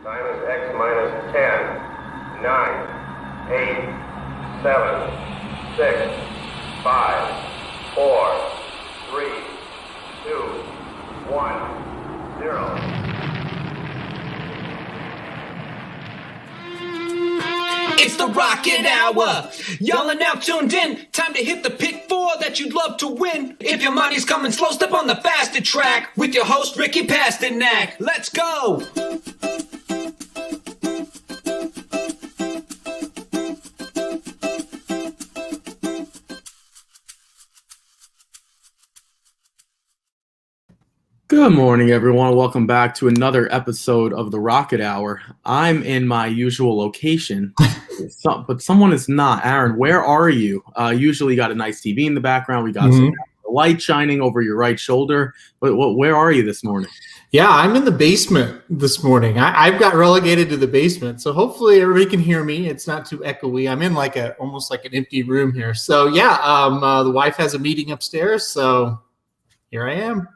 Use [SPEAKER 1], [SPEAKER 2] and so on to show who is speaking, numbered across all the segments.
[SPEAKER 1] Time is X minus 10, 9, 8, 7, 6, 5, 4, 3, 2, 1, 0.
[SPEAKER 2] It's the Rocket Hour. Y'all are now tuned in. Time to hit the pick four that you'd love to win. If your money's coming slow, step on the faster track with your host, Ricky Pasternak. Let's go.
[SPEAKER 3] Good morning, everyone. Welcome back to another episode of the Rocket Hour. I'm in my usual location, but someone is not. Aaron, where are you? Usually you got a nice TV in the background. We got some light shining over your right shoulder. But where are you this morning?
[SPEAKER 4] Yeah, I'm in the basement this morning. I've got relegated to the basement, so hopefully everybody can hear me. It's not too echoey. I'm in almost like an empty room here. So yeah, the wife has a meeting upstairs, so here I am.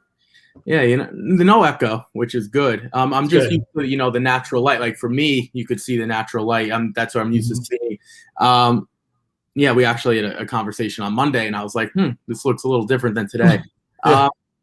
[SPEAKER 3] Yeah, no echo, which is good. I'm just used to, the natural light. Like for me, you could see the natural light. That's what I'm used to seeing. Yeah, we actually had a conversation on Monday, and I was like, this looks a little different than today.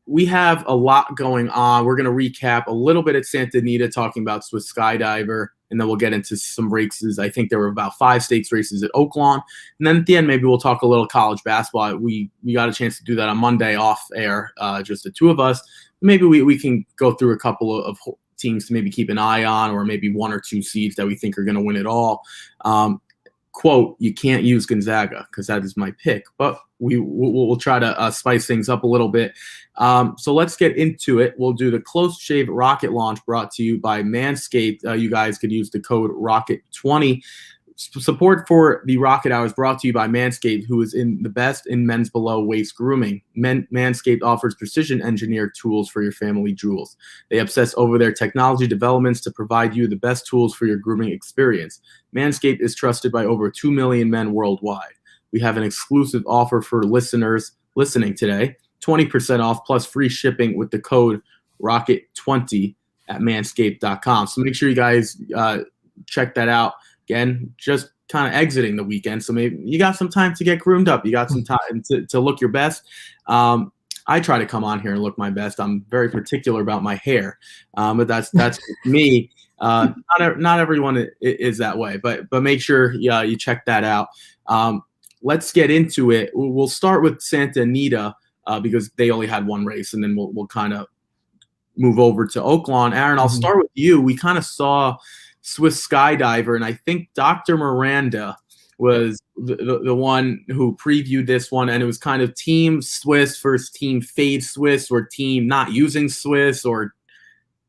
[SPEAKER 3] We have a lot going on. We're going to recap a little bit at Santa Anita, talking about Swiss Skydiver, and then we'll get into some races. I think there were about 5 stakes races at Oaklawn. And then at the end, maybe we'll talk a little college basketball. We got a chance to do that on Monday off air, just the two of us. Maybe we can go through a couple of teams to maybe keep an eye on, or maybe 1 or 2 seeds that we think are going to win it all. Quote, you can't use Gonzaga because that is my pick, but we'll try to spice things up a little bit. So let's get into it. We'll do the Close Shave Rocket Launch brought to you by Manscaped. You guys could use the code ROCKET20. Support for the Rocket Hour is brought to you by Manscaped, who is in the best in men's below waist grooming. Manscaped offers precision engineered tools for your family jewels. They obsess over their technology developments to provide you the best tools for your grooming experience. Manscaped is trusted by over 2 million men worldwide. We have an exclusive offer for listeners listening today, 20% off plus free shipping with the code ROCKET20 at manscaped.com. So make sure you guys check that out. Again, just kind of exiting the weekend, so maybe you got some time to get groomed up. You got some time to look your best. I try to come on here and look my best. I'm very particular about my hair, but that's me. Not everyone is that way, but make sure you check that out. Let's get into it. We'll start with Santa Anita because they only had 1 race, and then we'll kind of move over to Oaklawn. Aaron, I'll start with you. We kind of saw Swiss Skydiver, and I think Dr. Miranda was the one who previewed this one, and it was kind of Team Swiss versus Team Fade Swiss, or Team Not Using Swiss, or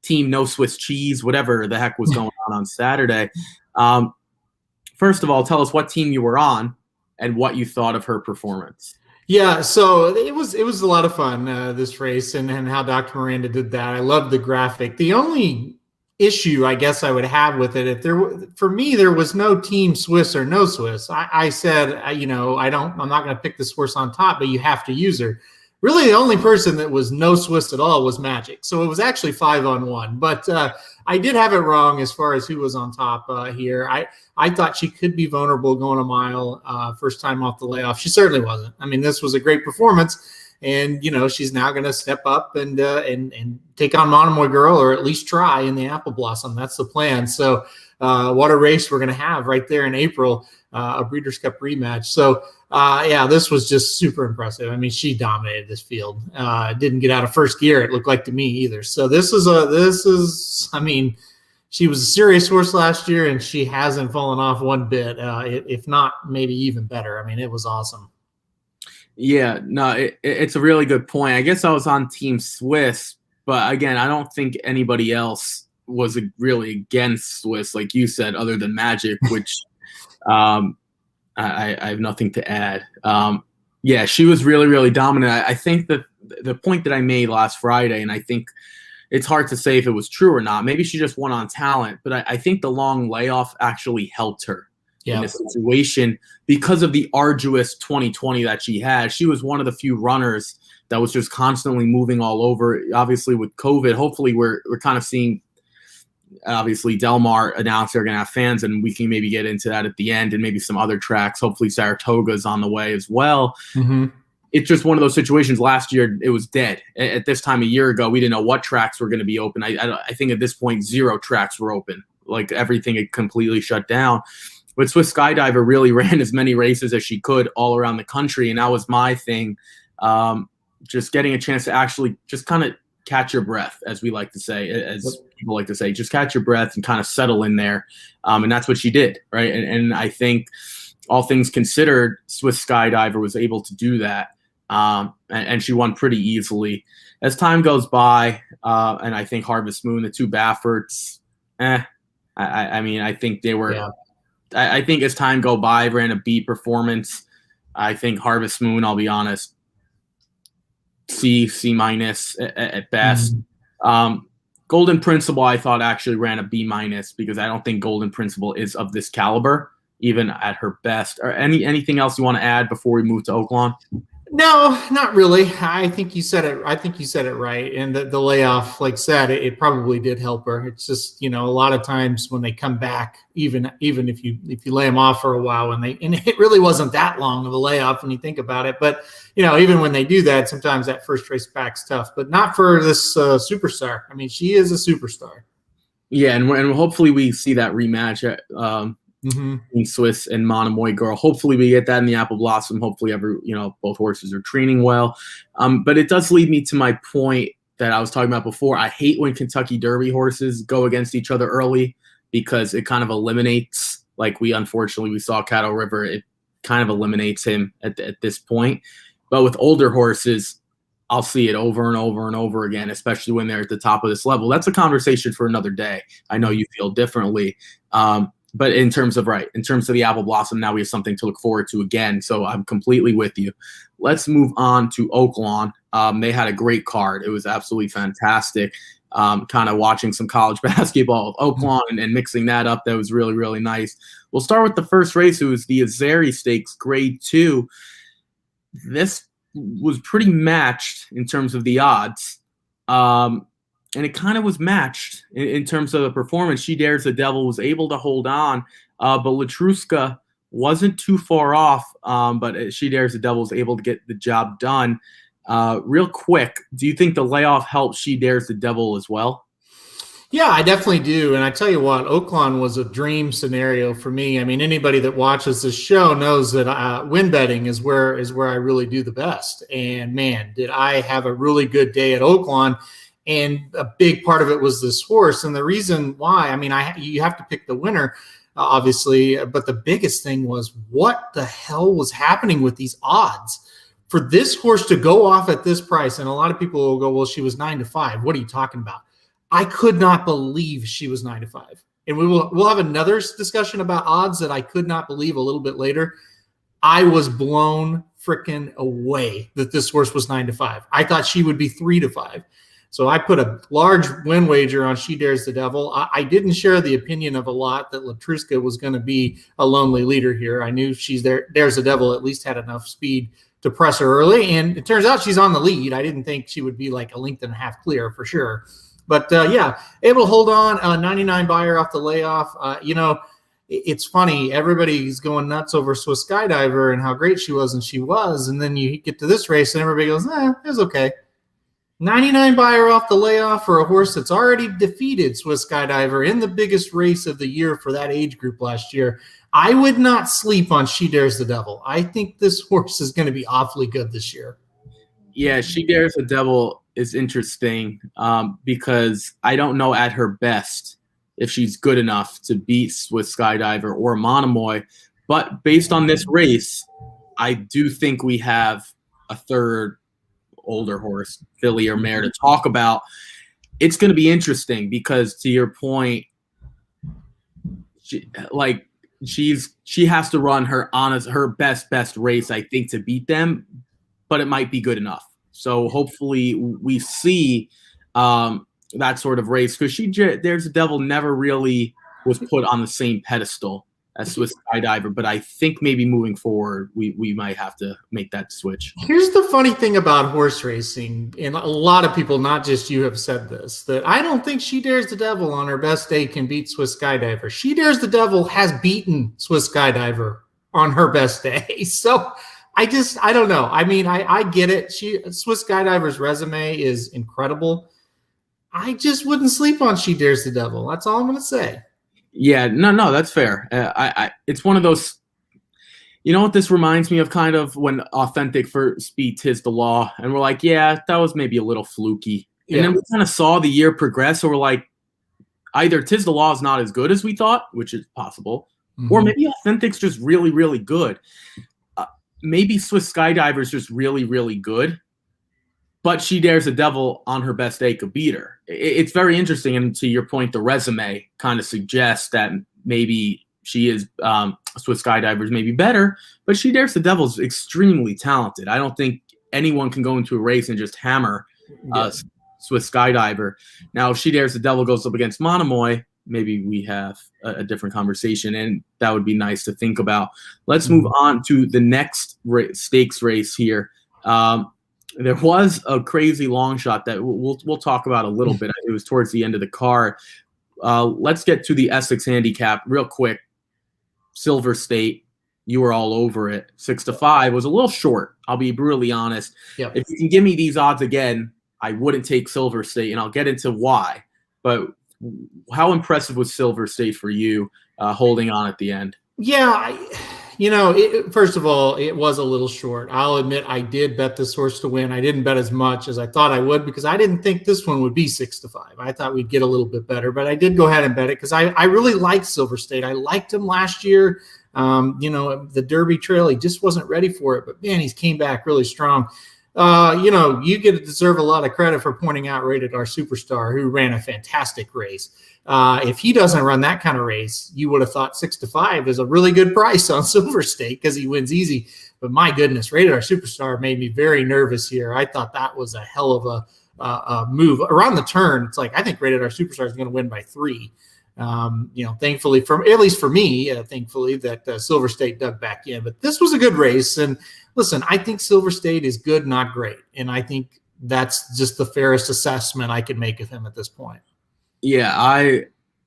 [SPEAKER 3] Team No Swiss Cheese, whatever the heck was going on Saturday. First of all, tell us what team you were on and what you thought of her performance.
[SPEAKER 4] Yeah, so it was a lot of fun, this race, and how Dr. Miranda did that. I love the graphic. The only issue I guess I would have with it, for me there was no Team Swiss or no Swiss. I said, I'm not going to pick the Swiss on top, but you have to use her. Really, the only person that was no Swiss at all was Magic. So it was actually 5-on-1. But I did have it wrong as far as who was on top here. I thought she could be vulnerable going a mile first time off the layoff. She certainly wasn't. I mean, this was a great performance. And, she's now going to step up and take on Monomoy Girl, or at least try in the Apple Blossom. That's the plan. So what a race we're going to have right there in April, a Breeders' Cup rematch. So, this was just super impressive. I mean, she dominated this field. Didn't get out of first gear, it looked like to me either. So she was a serious horse last year, and she hasn't fallen off one bit, if not maybe even better. I mean, it was awesome.
[SPEAKER 3] Yeah, no, it's a really good point. I guess I was on Team Swiss, but again, I don't think anybody else was really against Swiss, like you said, other than Magic, which I have nothing to add. Yeah, she was really, really dominant. I think that the point that I made last Friday, and I think it's hard to say if it was true or not. Maybe she just won on talent, but I think the long layoff actually helped her. In this situation because of the arduous 2020 that she had. She was one of the few runners that was just constantly moving all over. Obviously with COVID, hopefully we're kind of seeing obviously Delmar announced they're going to have fans, and we can maybe get into that at the end, and maybe some other tracks. Hopefully Saratoga's on the way as well.
[SPEAKER 4] Mm-hmm.
[SPEAKER 3] It's just one of those situations. Last year it was dead. At this time a year ago, we didn't know what tracks were going to be open. I think at this point 0 tracks were open. Like everything had completely shut down. But Swiss Skydiver really ran as many races as she could all around the country, and that was my thing. Just getting a chance to actually just kind of catch your breath, as we like to say, as people like to say, just catch your breath and kind of settle in there. And that's what she did, right? And I think all things considered, Swiss Skydiver was able to do that. And she won pretty easily. As time goes by, and I think Harvest Moon, the 2 Bafferts, I mean, I think they were I think as time go by, ran a B performance. I think Harvest Moon, I'll be honest, C minus at best. Golden Principle, I thought actually ran a B minus because I don't think Golden Principle is of this caliber, even at her best. Or anything else you want to add before we move to Oaklawn?
[SPEAKER 4] No, not really. I think you said it right. And the layoff, like I said, it probably did help her. It's just, a lot of times when they come back, even if you lay them off for a while, and it really wasn't that long of a layoff when you think about it. But, even when they do that, sometimes that first race back's tough, but not for this superstar. I mean, she is a superstar.
[SPEAKER 3] Yeah. And hopefully we see that rematch in Swiss and Monomoy Girl. Hopefully we get that in the Apple Blossom. Hopefully both horses are training well. But it does lead me to my point that I was talking about before. I hate when Kentucky Derby horses go against each other early because it kind of eliminates, like we saw Caddo River, it kind of eliminates him at this point. But with older horses, I'll see it over and over and over again, especially when they're at the top of this level. That's a conversation for another day. I know you feel differently. But in terms of the Apple Blossom, now we have something to look forward to again. So I'm completely with you. Let's move on to Oaklawn. They had a great card. It was absolutely fantastic. Kind of watching some college basketball of Oaklawn and mixing that up. That was really, really nice. We'll start with the first race. It was the Azeri Stakes Grade 2. This was pretty matched in terms of the odds. And it kind of was matched in terms of the performance. She Dares the Devil was able to hold on, but Latruska wasn't too far off, but She Dares the Devil was able to get the job done. Real quick, do you think the layoff helped She Dares the Devil as well?
[SPEAKER 4] Yeah, I definitely do. And I tell you what, Oaklawn was a dream scenario for me. I mean, anybody that watches this show knows that win betting is where I really do the best. And man, did I have a really good day at Oaklawn. And a big part of it was this horse. And the reason why, I mean, you have to pick the winner, obviously. But the biggest thing was what the hell was happening with these odds for this horse to go off at this price. And a lot of people will go, well, she was 9-5. What are you talking about? I could not believe she was 9-5. And we'll have another discussion about odds that I could not believe a little bit later. I was blown freaking away that this horse was 9-5. I thought she would be 3-5. So I put a large win wager on She Dares the Devil. I didn't share the opinion of a lot that Latruska was going to be a lonely leader here. I knew Dares the Devil at least had enough speed to press her early, and it turns out she's on the lead. I didn't think she would be like a length and a half clear for sure. But, able to hold on, 99 buyer off the layoff. It's funny. Everybody's going nuts over Swiss Skydiver and how great she was, and then you get to this race and everybody goes, it was okay. 99 buyer off the layoff for a horse that's already defeated Swiss Skydiver in the biggest race of the year for that age group last year. I would not sleep on She Dares the Devil. I think this horse is going to be awfully good this year.
[SPEAKER 3] Yeah, She Dares the Devil is interesting because I don't know at her best if she's good enough to beat Swiss Skydiver or Monomoy. But based on this race, I do think we have a third older horse, filly or mare, to talk about. It's going to be interesting because, to your point, she has to run her best race, I think, to beat them, but it might be good enough. So hopefully we see that sort of race, because She Dares the Devil never really was put on the same pedestal as Swiss skydiver, but I think maybe moving forward, we might have to make that switch.
[SPEAKER 4] Here's the funny thing about horse racing, and a lot of people, not just you, have said this, that I don't think She Dares the Devil on her best day can beat Swiss Skydiver. She Dares the Devil has beaten Swiss Skydiver on her best day. So I don't know. I mean, I get it. Swiss Skydiver's resume is incredible. I just wouldn't sleep on She Dares the Devil. That's all I'm going to say.
[SPEAKER 3] Yeah, no, that's fair. It's one of those. You know what this reminds me of? Kind of when Authentic first beat Tis the Law, and we're like, yeah, that was maybe a little fluky.
[SPEAKER 4] Yeah.
[SPEAKER 3] And then we kind of saw the year progress, so we're like, either Tis the Law is not as good as we thought, which is possible, or maybe Authentic's just really, really good. Maybe Swiss Skydiver's just really, really good, but She Dares the Devil on her best day could beat her. It's very interesting, and to your point, the resume kind of suggests that maybe she is Swiss Skydiver's maybe better, but She Dares the Devil's extremely talented. I don't think anyone can go into a race and just hammer Swiss Skydiver. Now, if She Dares the Devil goes up against Monomoy, maybe we have a different conversation, and that would be nice to think about. Let's move on to the next stakes race here. There was a crazy long shot that we'll talk about a little bit. It was towards the end of the card. Let's get to the Essex Handicap real quick. Silver State, you were all over it. 6-5 was a little short. I'll be brutally honest.
[SPEAKER 4] Yep.
[SPEAKER 3] If you can give me these odds again, I wouldn't take Silver State, and I'll get into why. But how impressive was Silver State for you holding on at the end?
[SPEAKER 4] Yeah, first of all, it was a little short. I'll admit I did bet this horse to win. I didn't bet as much as I thought I would because I didn't think this one would be 6-5. I thought we'd get a little bit better, but I did go ahead and bet it because I really liked Silver State. I liked him last year. The Derby Trail, he just wasn't ready for it, but man, he's came back really strong. You deserve a lot of credit for pointing out Rated R Superstar, who ran a fantastic race. If he doesn't run that kind of race, you would have thought 6-5 is a really good price on Silver State because he wins easy. But my goodness, Rated R Superstar made me very nervous here. I thought that was a hell of a move around the turn. It's like, I think Rated R Superstar is going to win by 3. Thankfully, at least for me, thankfully that Silver State dug back in. But this was a good race. And listen, I think Silver State is good, not great. And I think that's just the fairest assessment I can make of him at this point.
[SPEAKER 3] Yeah,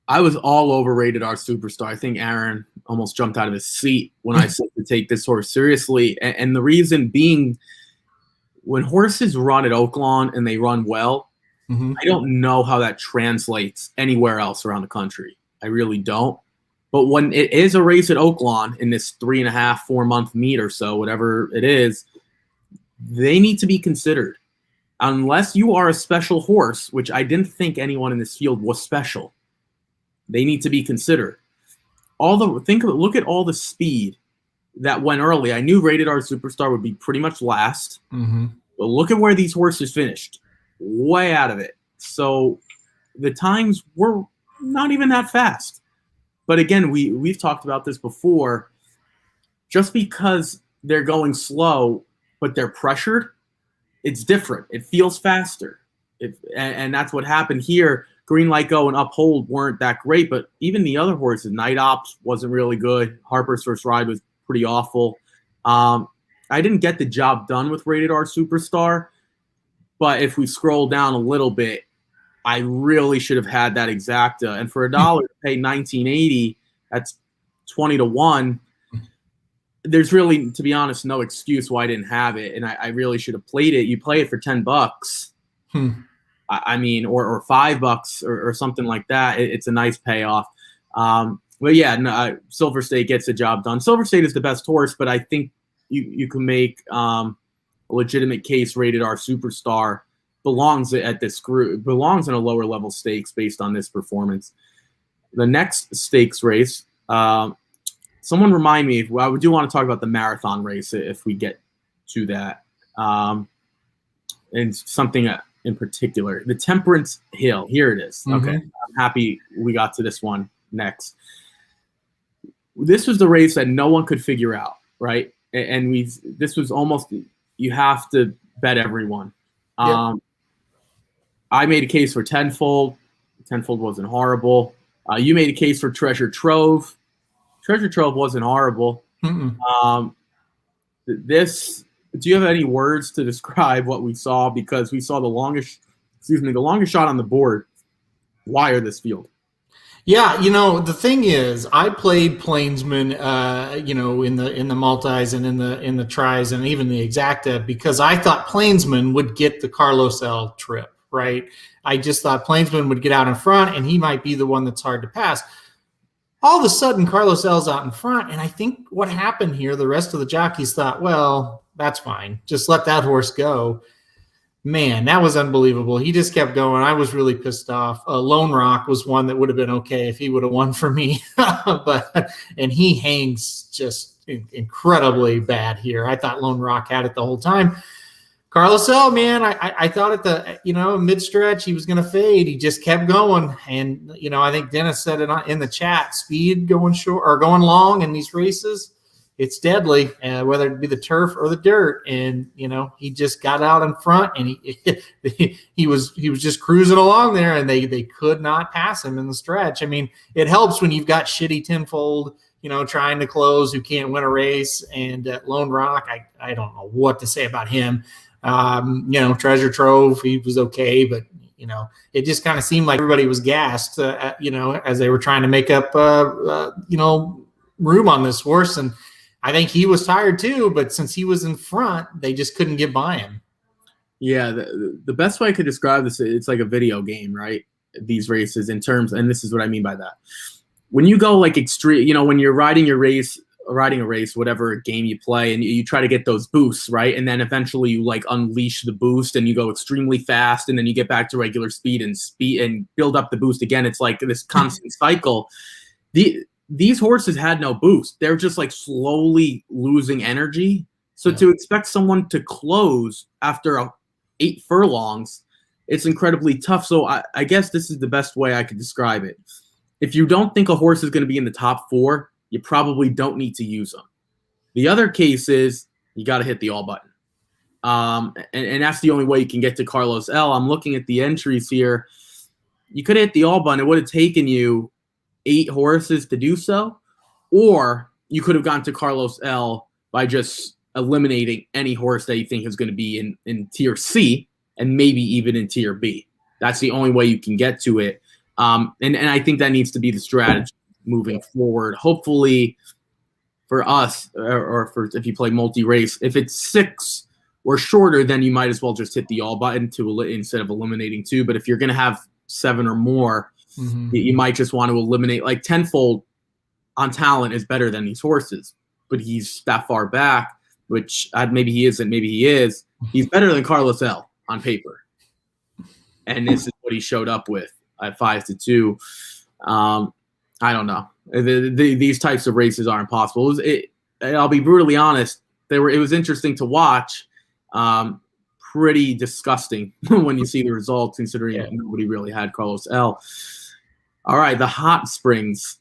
[SPEAKER 3] I was all over Rated R Superstar. I think Aaron almost jumped out of his seat when I said to take this horse seriously. And the reason being, when horses run at Oaklawn and they run well, I don't know how that translates anywhere else around the country. I really don't. But when it is a race at Oaklawn in this 3.5, 4 month meet or so, whatever it is, they need to be considered. Unless you are a special horse, which I didn't think anyone in this field was special, they need to be considered. Look at all the speed that went early. I knew Rated R Superstar would be pretty much last, but look at where these horses finished, way out of it. So the times were not even that fast. But again, we've talked about this before. Just because they're going slow, but they're pressured, it's different. It feels faster. And that's what happened here. Green Light Go and Uphold weren't that great, but even the other horses, Night Ops wasn't really good. Harper's First Ride was pretty awful. I didn't get the job done with Rated R Superstar, but if we scroll down a little bit, I really should have had that exacta. And for $1 to pay $19.80, that's 20-1. There's really, to be honest, no excuse why I didn't have it, and I really should have played it. You play it for $10, I mean, or $5 or something like that. It's a nice payoff. But yeah, no, Silver State gets the job done. Silver State is the best horse, but I think you can make a legitimate case. Rated R Superstar belongs at this group, belongs in a lower level stakes based on this performance. The next stakes race. Someone remind me, I do want to talk about the marathon race if we get to that. And something in particular. The Temperance Hill. Here it is. Okay. I'm happy we got to this one next. This was the race that no one could figure out, right? And this was almost, you have to bet everyone. I made a case for Tenfold. Tenfold wasn't horrible. You made a case for Treasure Trove. Treasure Trove wasn't horrible. This, do you have any words to describe what we saw? Because we saw the longest shot on the board wire this field.
[SPEAKER 4] Yeah, the thing is, I played Plainsman, in the multis and in the tries and even the exacta because I thought Plainsman would get the Carlos L trip, right? I just thought Plainsman would get out in front and he might be the one that's hard to pass. All of a sudden, Carlos L's out in front, and I think what happened here, the rest of the jockeys thought, well, that's fine. Just let that horse go. Man, that was unbelievable. He just kept going. I was really pissed off. Lone Rock was one that would have been okay if he would have won for me. And he hangs just incredibly bad here. I thought Lone Rock had it the whole time. Carlos L, man, I thought at the, mid-stretch he was going to fade. He just kept going. And, I think Dennis said it in the chat, speed going short or going long in these races, it's deadly, whether it be the turf or the dirt. And, he just got out in front and he was just cruising along there and they could not pass him in the stretch. I mean, it helps when you've got shitty tenfold, trying to close who can't win a race. And Lone Rock, I don't know what to say about him. Treasure Trove, he was okay, but it just kind of seemed like everybody was gassed, as they were trying to make up, room on this horse. And I think he was tired too, but since he was in front, they just couldn't get by him.
[SPEAKER 3] Yeah. The best way I could describe this, it's like a video game, right? These races in terms, and this is what I mean by that. When you go like extreme, when you're riding a race, whatever game you play, and you try to get those boosts, right? And then eventually you like unleash the boost and you go extremely fast and then you get back to regular speed and build up the boost again. It's like this constant cycle. These horses had no boost. They're just like slowly losing energy. So to expect someone to close after 8 furlongs, it's incredibly tough. So I guess this is the best way I could describe it. If you don't think a horse is going to be in the top 4, you probably don't need to use them. The other case is you got to hit the all button. And that's the only way you can get to Carlos L. I'm looking at the entries here. You could hit the all button. It would have taken you 8 horses to do so, or you could have gone to Carlos L by just eliminating any horse that you think is going to be in tier C and maybe even in tier B. That's the only way you can get to it. And I think that needs to be the strategy moving forward. Hopefully for us, or for if you play multi-race, if it's 6 or shorter, then you might as well just hit the all button instead of eliminating 2. But if you're going to have 7 or more, you might just want to eliminate, like tenfold on talent is better than these horses, but he's that far back, which maybe he isn't, maybe he is. He's better than Carlos L on paper. And this is what he showed up with at 5-2. I don't know. These types of races aren't possible. I'll be brutally honest. It was interesting to watch. Pretty disgusting when you see the results, considering nobody really had Carlos L. All right, the hot springs.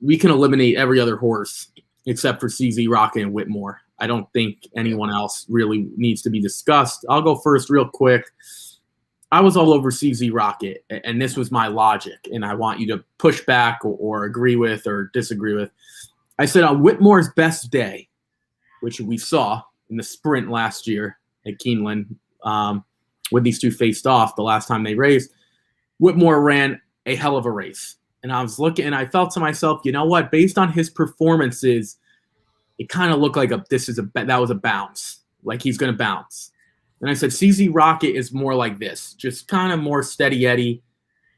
[SPEAKER 3] We can eliminate every other horse except for CZ Rocket and Whitmore. I don't think anyone else really needs to be discussed. I'll go first real quick. I was all over CZ Rocket, and this was my logic, and I want you to push back or agree with or disagree with. I said on Whitmore's best day, which we saw in the sprint last year at Keeneland, when these two faced off the last time they raced, Whitmore ran a hell of a race. And I was looking, and I felt to myself, you know what? Based on his performances, it kind of looked like that was a bounce, like he's going to bounce. And I said, CZ Rocket is more like this, just kind of more steady Eddie.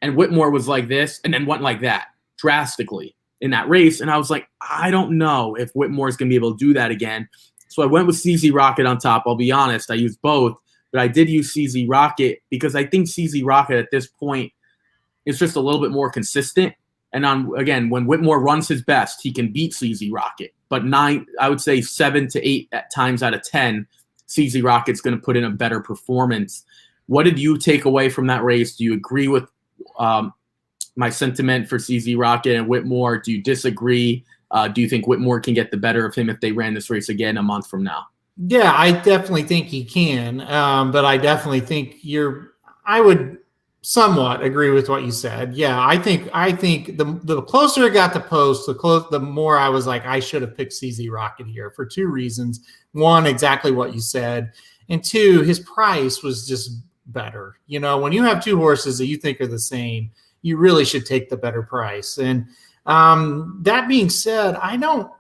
[SPEAKER 3] And Whitmore was like this and then went like that drastically in that race. And I was like, I don't know if Whitmore is going to be able to do that again. So I went with CZ Rocket on top. I'll be honest, I used both, but I did use CZ Rocket because I think CZ Rocket at this point is just a little bit more consistent. And again, when Whitmore runs his best, he can beat CZ Rocket. But 7 to 8 times out of 10, CZ Rocket's going to put in a better performance. What did you take away from that race? Do you agree with my sentiment for CZ Rocket and Whitmore? Do you disagree? Do you think Whitmore can get the better of him if they ran this race again a month from now?
[SPEAKER 4] Yeah, I definitely think he can. But I definitely think I would somewhat agree with what you said. Yeah, I think the closer it got to post, the more I was like, I should have picked CZ Rocket here for two reasons. One, exactly what you said, and two, his price was just better. You know, when you have two horses that you think are the same, you really should take the better price. And that being said, I don't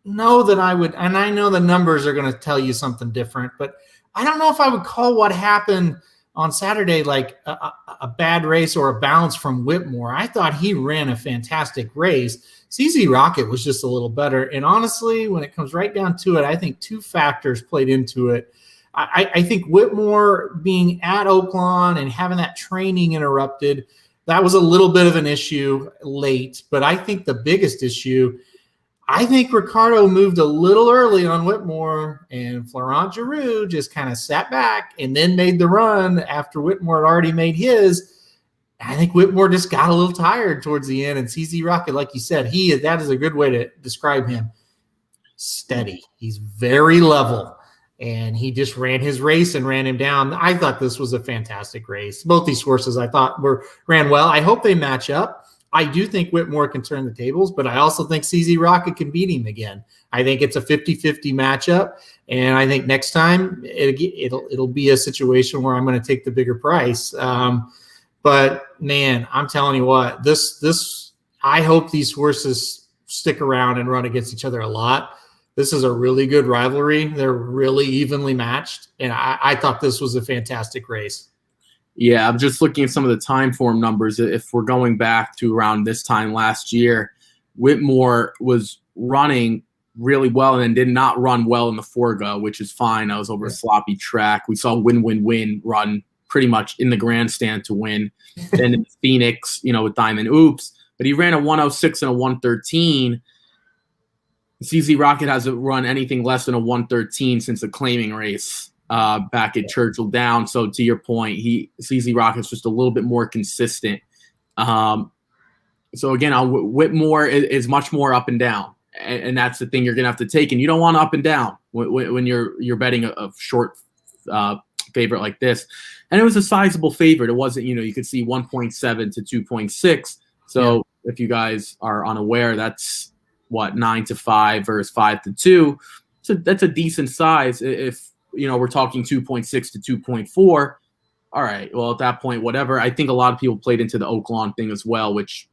[SPEAKER 4] know that I would, and I know the numbers are going to tell you something different, but I don't know if I would call what happened on Saturday like a bad race or a bounce from Whitmore. I thought he ran a fantastic race. CZ Rocket was just a little better. And honestly, when it comes right down to it, I think two factors played into it. I think Whitmore being at Oaklawn and having that training interrupted, that was a little bit of an issue late. But I think the biggest issue, I think Ricardo moved a little early on Whitmore, and Florent Giroux just kind of sat back and then made the run after Whitmore had already made his. I think Whitmore just got a little tired towards the end, and CZ Rocket, like you said, that is a good way to describe him. Steady. He's very level, and he just ran his race and ran him down. I thought this was a fantastic race. Both these horses I thought ran well. I hope they match up. I do think Whitmore can turn the tables, but I also think CZ Rocket can beat him again. I think it's a 50-50 matchup, and I think next time it'll be a situation where I'm going to take the bigger price. But man, I'm telling you what, this I hope these horses stick around and run against each other a lot. This is a really good rivalry. They're really evenly matched, and I thought this was a fantastic race.
[SPEAKER 3] Yeah, I'm just looking at some of the time form numbers. If we're going back to around this time last year, Whitmore was running really well and then did not run well in the Forgo, which is fine. I was over a sloppy track. We saw Win run pretty much in the grandstand to win. Then in Phoenix, with Diamond Oops. But he ran a 106 and a 113. CZ Rocket hasn't run anything less than a 113 since the claiming race back at Churchill Downs. So to your point, CZ Rocket's just a little bit more consistent. So again, Whitmore is much more up and down, and that's the thing you're gonna have to take. And you don't want up and down when you're betting a short favorite like this. And it was a sizable favorite. It wasn't, you could see 1.7 to 2.6. So if you guys are unaware, that's what 9-5 versus 5-2. So that's a decent size. If we're talking 2.6 to 2.4. All right. Well, at that point, whatever. I think a lot of people played into the Oaklawn thing as well, which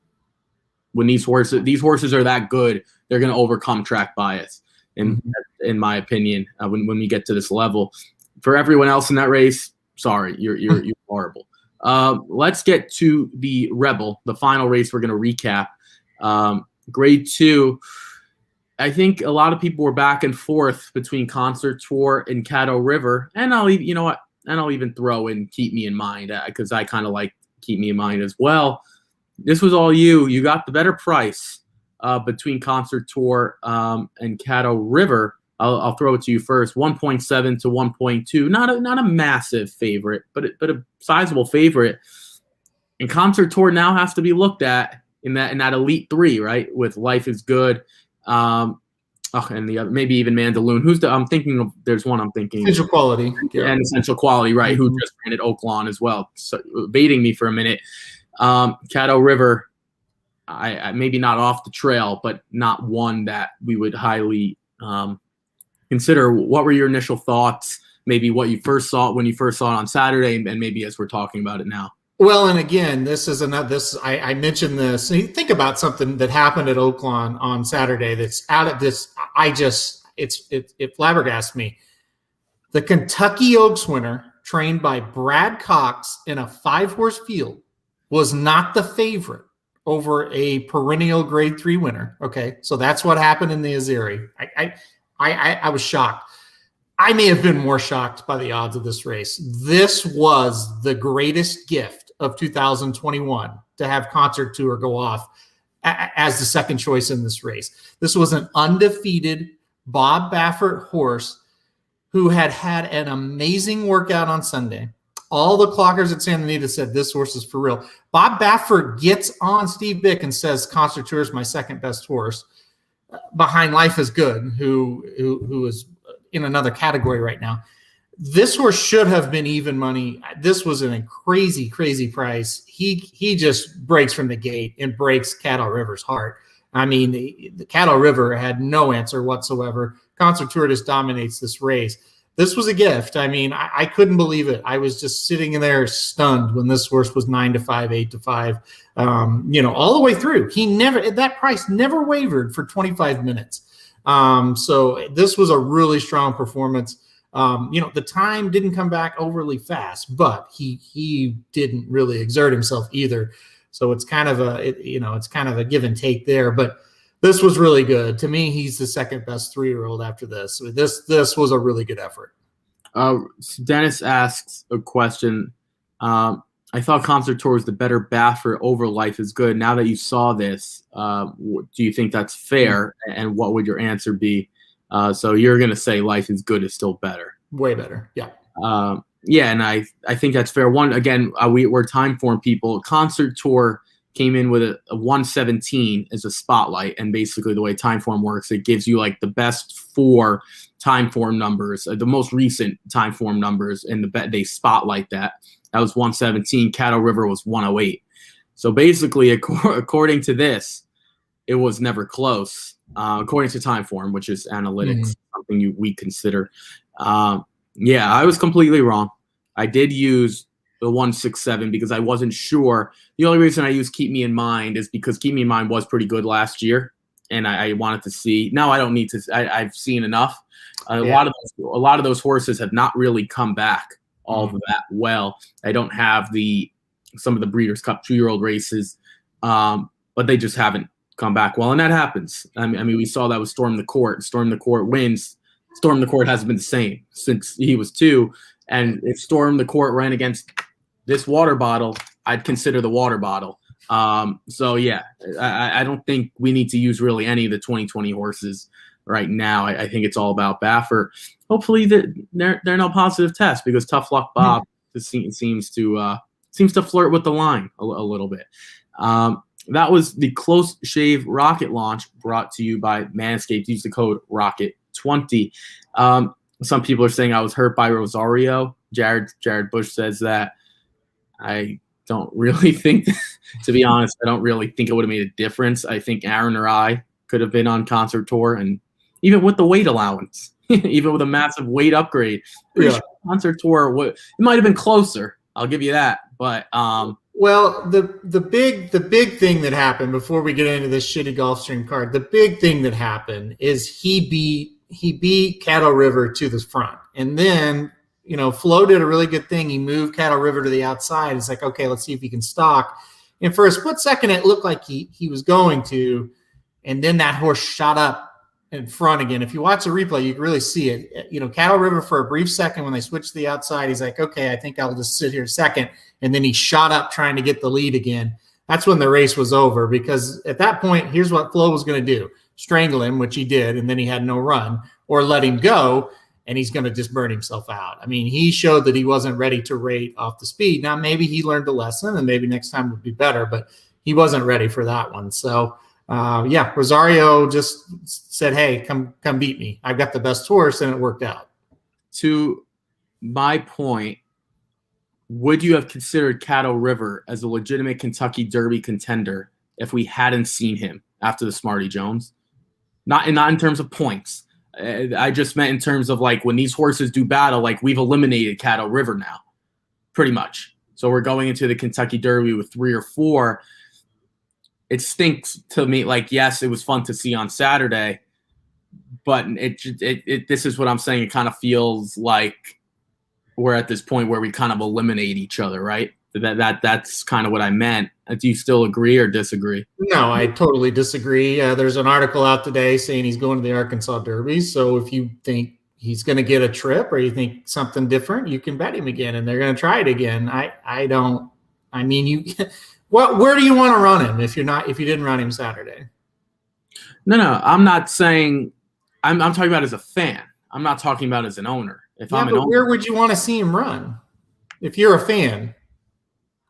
[SPEAKER 3] when these horses are that good, they're going to overcome track bias, in my opinion, when we get to this level. For everyone else in that race, sorry, you're horrible. Let's get to the Rebel, the final race we're going to recap. Grade 2. I think a lot of people were back and forth between Concert Tour and Caddo River, and I'll even throw in Keep Me in Mind because I kind of like Keep Me in Mind as well. This was all you. You got the better price between Concert Tour and Caddo River. I'll throw it to you first. 1.7 to 1.2. Not a massive favorite, but a sizable favorite. And Concert Tour now has to be looked at in that Elite 3, right? With Life is Good. And the other, maybe even Mandaloon. I'm thinking of. There's one I'm thinking.
[SPEAKER 4] Essential Quality.
[SPEAKER 3] And Essential Quality, right? Who just ran at Oaklawn as well. So baiting me for a minute. Caddo River, I maybe not off the trail, but not one that we would highly consider. What were your initial thoughts? Maybe what you first saw when you first saw it on Saturday, and maybe as we're talking about it now.
[SPEAKER 4] Well, and again, I mentioned this. Think about something that happened at Oaklawn on Saturday that's out of this. It flabbergasted me. The Kentucky Oaks winner, trained by Brad Cox in a 5-horse field, was not the favorite over a perennial Grade 3 winner. Okay, so that's what happened in the Azeri. I was shocked. I may have been more shocked by the odds of this race. This was the greatest gift of 2021 to have Concert Tour go off as the second choice in this race. This was an undefeated Bob Baffert horse who had an amazing workout on Sunday. All the clockers at Santa Anita said this horse is for real. Bob Baffert gets on Steve Bick and says Concert Tour is my second best horse behind Life is Good, who is in another category right now. This horse should have been even money. This was a crazy, crazy price. He just breaks from the gate and breaks Cattle River's heart. I mean, the Cattle River had no answer whatsoever. Concert Tour just dominates this race. This was a gift. I mean, I couldn't believe it. I was just sitting in there stunned when this horse was 9-5, 8-5, all the way through. That price never wavered for 25 minutes. So this was a really strong performance. The time didn't come back overly fast, but he didn't really exert himself either. So it's kind of a give and take there, but this was really good. To me, he's the second best 3-year-old after this. So this was a really good effort.
[SPEAKER 3] Dennis asks a question. I thought Concert Tour was the better Baffer over Life is Good. Now that you saw this, do you think that's fair? And what would your answer be? So you're going to say Life is Good is still better.
[SPEAKER 4] Way better. Yeah.
[SPEAKER 3] Yeah, and I think that's fair. One, again, we're time form people. Concert Tour came in with a 117 as a spotlight, and basically the way time form works, it gives you like the best 4 time form numbers, the most recent time form numbers, and they spotlight that. That was 117. Cattle River was 108. So basically, according to this, it was never close. According to time form, which is analytics, something we consider. Yeah, I was completely wrong. I did use the 167 because I wasn't sure. The only reason I used Keep Me in Mind is because Keep Me in Mind was pretty good last year, and I wanted to see. Now I don't need to. I've seen enough. A lot of those horses have not really come back all that well. I don't have some of the Breeders' Cup 2-year-old races, but they just haven't come back well, and that happens. I mean, we saw that with Storm the Court. Storm the Court wins. Storm the Court hasn't been the same since he was 2. And if Storm the Court ran against this water bottle, I'd consider the water bottle. So yeah, I don't think we need to use really any of the 2020 horses right now. I think it's all about Baffer. Hopefully they're no positive tests, because Tough Luck Bob seems to flirt with the line a little bit. That was the Close Shave Rocket launch, brought to you by Manscaped. Use the code ROCKET20. Some people are saying I was hurt by Rosario. Jared Bush says that. I don't really think, to be honest, I don't really think it would have made a difference. I think Aaron or I could have been on Concert Tour, and even with the weight allowance, even with a massive weight upgrade, sure Concert Tour, it might have been closer. I'll give you that. But
[SPEAKER 4] well, the big thing that happened before we get into this shitty Gulfstream card, the big thing that happened is he beat Cattle River to the front, and then Flo did a really good thing. He moved Cattle River to the outside. It's like, okay, let's see if he can stalk. And for a split second, it looked like he was going to, and then that horse shot up in front again. If you watch the replay, you can really see it. Cattle River, for a brief second when they switched to the outside, he's like, okay, I think I'll just sit here a second. And then he shot up trying to get the lead again. That's when the race was over, because at that point, here's what Flo was going to do: strangle him, which he did, and then he had no run, or let him go, and he's going to just burn himself out. I mean, he showed that he wasn't ready to rate off the speed. Now, maybe he learned a lesson, and maybe next time would be better, but he wasn't ready for that one. So, Rosario just said, hey, come beat me. I've got the best horse, and it worked out.
[SPEAKER 3] To my point, would you have considered Cattle River as a legitimate Kentucky Derby contender if we hadn't seen him after the Smarty Jones? Not in terms of points. I just meant in terms of, like, when these horses do battle, like, we've eliminated Cattle River now, pretty much. So we're going into the Kentucky Derby with 3 or 4. It stinks to me. Like, yes, it was fun to see on Saturday, but this is what I'm saying. It kind of feels like we're at this point where we kind of eliminate each other, right? That's kind of what I meant. Do you still agree or disagree?
[SPEAKER 4] No, I totally disagree. There's an article out today saying he's going to the Arkansas Derby. So if you think he's going to get a trip, or you think something different, you can bet him again, and they're going to try it again. Where do you want to if you didn't run him Saturday?
[SPEAKER 3] No, I'm not saying. I'm talking about as a fan. I'm not talking about as an owner.
[SPEAKER 4] Where would you want to see him run if you're a fan?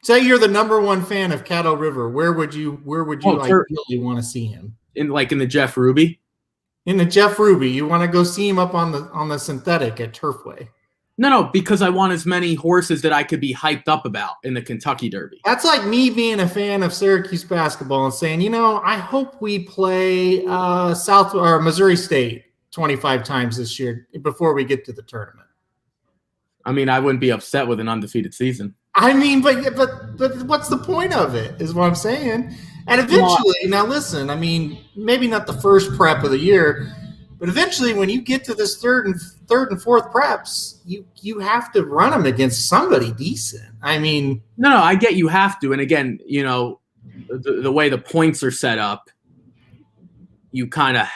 [SPEAKER 4] Say you're the number one fan of Cattle River. Where would you ideally want to see him?
[SPEAKER 3] In the Jeff Ruby?
[SPEAKER 4] In the Jeff Ruby. You want to go see him up on the synthetic at Turfway.
[SPEAKER 3] No, because I want as many horses that I could be hyped up about in the Kentucky Derby.
[SPEAKER 4] That's like me being a fan of Syracuse basketball and saying, I hope we play South or Missouri State 25 times this year before we get to the tournament.
[SPEAKER 3] I mean, I wouldn't be upset with an undefeated season.
[SPEAKER 4] I mean, but what's the point of it is what I'm saying. And eventually, now listen, I mean, maybe not the first prep of the year, but eventually when you get to this third and fourth preps, you have to run them against somebody decent. I mean,
[SPEAKER 3] no, I get you have to. And again, the way the points are set up, you kind of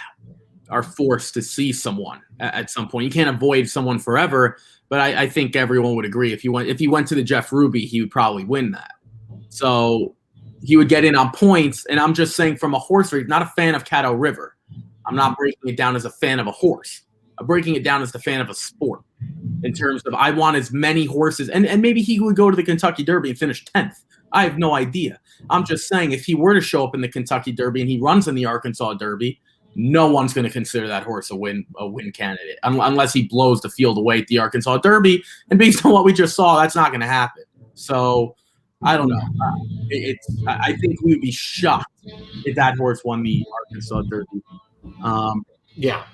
[SPEAKER 3] are forced to see someone at some point. You can't avoid someone forever, but I think everyone would agree if he went to the Jeff Ruby, he would probably win that. So he would get in on points. And I'm just saying, from a horse race, not a fan of Caddo River. I'm not breaking it down as a fan of a horse. I'm breaking it down as the fan of a sport in terms of I want as many horses. And maybe he would go to the Kentucky Derby and finish 10th. I have no idea. I'm just saying, if he were to show up in the Kentucky Derby and he runs in the Arkansas Derby, no one's going to consider that horse a win candidate unless he blows the field away at the Arkansas Derby. And based on what we just saw, that's not going to happen. So I don't know. I think we would be shocked if that horse won the Arkansas Derby.
[SPEAKER 4] Yeah.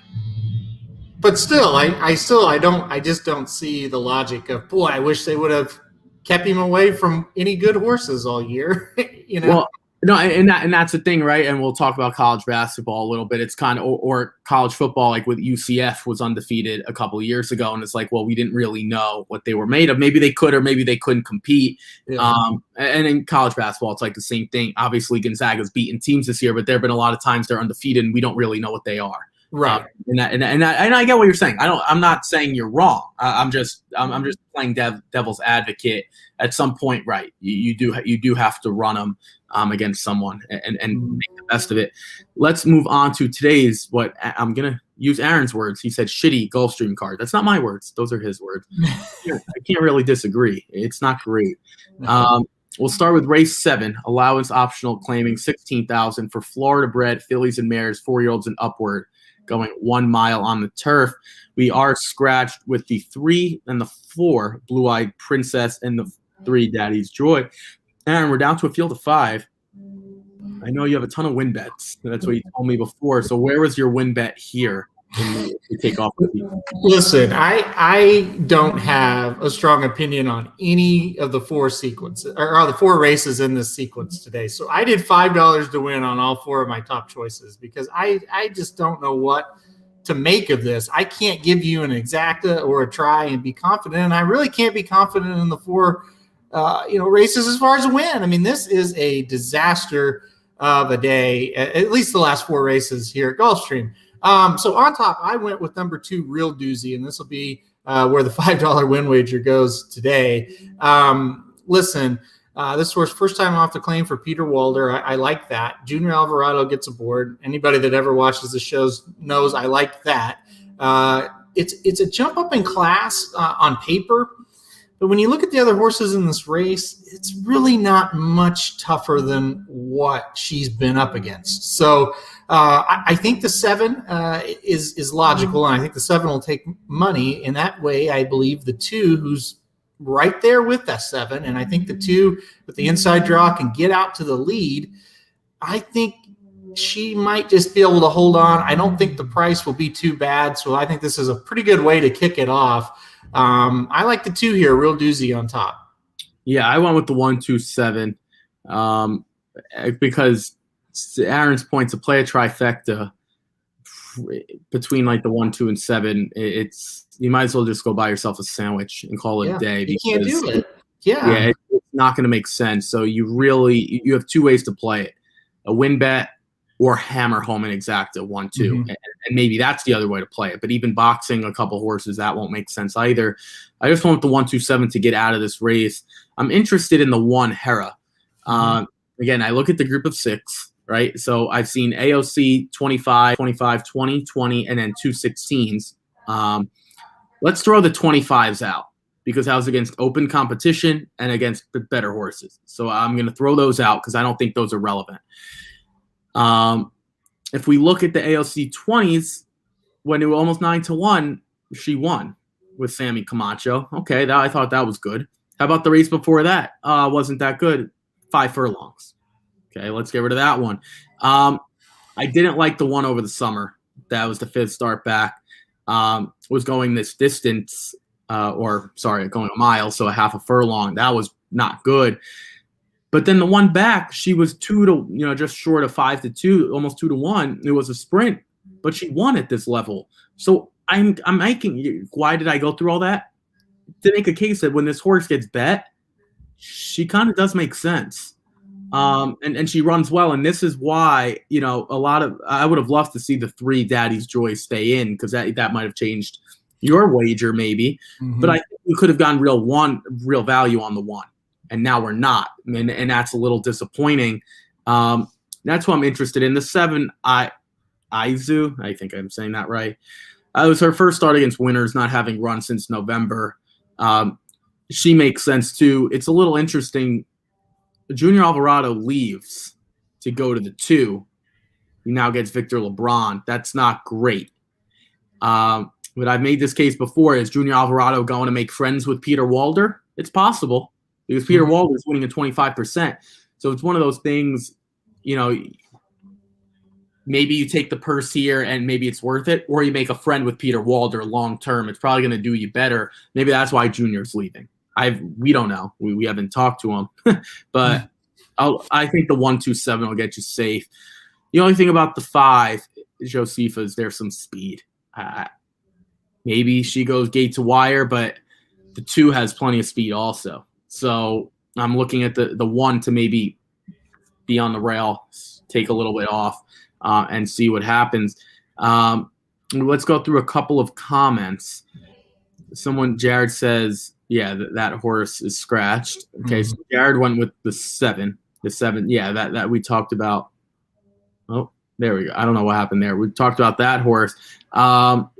[SPEAKER 4] But still, I just don't see the logic of, boy, I wish they would have kept him away from any good horses all year.
[SPEAKER 3] Well, no, and that's the thing, right? And we'll talk about college basketball a little bit. It's kind of, or college football, like with UCF was undefeated a couple of years ago, and it's like, well, we didn't really know what they were made of. Maybe they could, or maybe they couldn't compete. Yeah. And in college basketball, it's like the same thing. Obviously, Gonzaga's beaten teams this year, but there have been a lot of times they're undefeated, and we don't really know what they are.
[SPEAKER 4] Right.
[SPEAKER 3] And I get what you're saying. I'm not saying you're wrong. I'm just playing devil's advocate. At some point, right? You do have to run them against someone and make the best of it. Let's move on to today's. What I'm gonna use Aaron's words. He said shitty Gulfstream card. That's not my words. Those are his words. I can't really disagree. It's not great. We'll start with race 7, allowance optional, claiming $16,000 for Florida bred fillies and mares, 4-year-olds and upward, going 1 mile on the turf. We are scratched with the 3 and the 4, Blue Eyed Princess, and the 3, Daddy's Joy. Aaron, we're down to a field of 5. I know you have a ton of win bets. That's what you told me before. So where was your win bet here to take off with you?
[SPEAKER 4] Listen, I don't have a strong opinion on any of the 4 sequences or the 4 races in this sequence today. So I did $5 to win on all 4 of my top choices because I just don't know what to make of this. I can't give you an exacta or a try and be confident. And I really can't be confident in the 4 races as far as a win. I mean, this is a disaster of a day, at least the last 4 races here at Gulfstream. So on top, I went with number 2, Real Doozy, and this will be where the $5 win wager goes today. Listen, this horse, first time off the claim for Peter Walder. I like that. Junior Alvarado gets aboard. Anybody that ever watches the shows knows I like that. It's a jump up in class on paper. But when you look at the other horses in this race, it's really not much tougher than what she's been up against. So I think the 7 is logical, and I think the 7 will take money. In that way, I believe the 2, who's right there with that 7, and I think the 2 with the inside draw can get out to the lead. I think she might just be able to hold on. I don't think the price will be too bad, so I think this is a pretty good way to kick it off. I like the 2 here, Real Doozy on top.
[SPEAKER 3] Yeah, I went with the 1, 2, 7 because Aaron's point, to play a trifecta between like the 1, 2, and 7, it's you might as well just go buy yourself a sandwich and call it a day.
[SPEAKER 4] You can't do it.
[SPEAKER 3] Yeah, it's not going to make sense. So you have 2 ways to play it: a win bet or hammer home an exacta 1, 2, and maybe that's the other way to play it. But even boxing a couple horses, that won't make sense either. I just want the 1, 2, 7 to get out of this race. I'm interested in the 1 Hera. Again, I look at the group of 6, right? So I've seen AOC 25, 25, 20, 20, and then 2 16s. Let's throw the 25s out because I was against open competition and against the better horses. So I'm going to throw those out because I don't think those are relevant. If we look at the AOC 20s, when it was almost 9-1, she won. with Sammy Camacho. Okay, I thought that was good. How about the race before that? Wasn't that good? 5 furlongs. Okay, let's get rid of that one. I didn't like the one over the summer. That was the 5th start back. Was going this distance, going a mile, so a half a furlong. That was not good. But then the one back, she was 2 to, just short of 5 to 2, almost 2 to 1. It was a sprint, but she won at this level. So I'm making. Why did I go through all that? To make a case that when this horse gets bet, she kind of does make sense. And she runs well, and this is why I would have loved to see the 3 Daddy's Joy stay in, because that might have changed your wager maybe. Mm-hmm. But I think we could have gotten real value on the 1, and now we're not, and that's a little disappointing. That's what I'm interested in. The 7 Aizu, I think I'm saying that right. It was her first start against winners, not having run since November. She makes sense too. It's a little interesting. Junior Alvarado leaves to go to the 2. He now gets Victor LeBron. That's not great. But I've made this case before. Is Junior Alvarado going to make friends with Peter Walder? It's possible, because Peter Walder is winning at 25%. So it's one of those things, maybe you take the purse here and maybe it's worth it, or you make a friend with Peter Walder long term. It's probably going to do you better. Maybe that's why Junior's leaving. We don't know. We haven't talked to him, but I think the 1-2-7 will get you safe. The only thing about the 5, Josefa, is there's some speed. Maybe she goes gate to wire, but the 2 has plenty of speed also. So I'm looking at the 1 to maybe be on the rail, take a little bit off, and see what happens. Let's go through a couple of comments. Jared says, yeah, that horse is scratched. Okay, so Jared went with the 7. The 7, yeah, that we talked about. Oh, there we go. I don't know what happened there. We talked about that horse.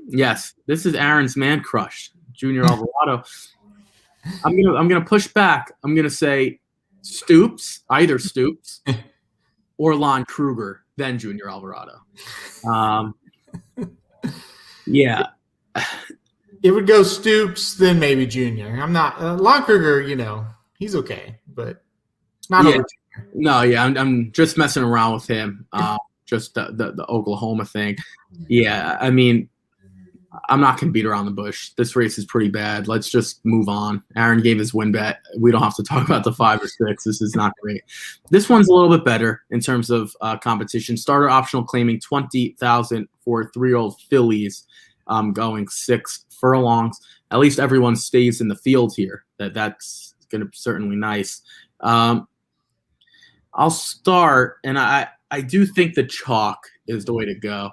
[SPEAKER 3] Yes, this is Aaron's man crush, Junior Alvarado. I'm gonna push back. I'm gonna say either Stoops or Lon Kruger, then Junior Alvarado. Yeah.
[SPEAKER 4] It would go Stoops, then maybe Junior. I'm not Lon Kruger. He's okay, but not over.
[SPEAKER 3] No, yeah, I'm just messing around with him. Just the Oklahoma thing. Yeah, I mean, I'm not gonna beat around the bush. This race is pretty bad. Let's just move on. Aaron gave his win bet. We don't have to talk about the 5 or 6. This is not great. This one's a little bit better in terms of competition. Starter optional claiming 20,000 for 3-year-old fillies, going 6 furlongs. At least everyone stays in the field here. That's going to be certainly nice. I'll start, and I do think the chalk is the way to go.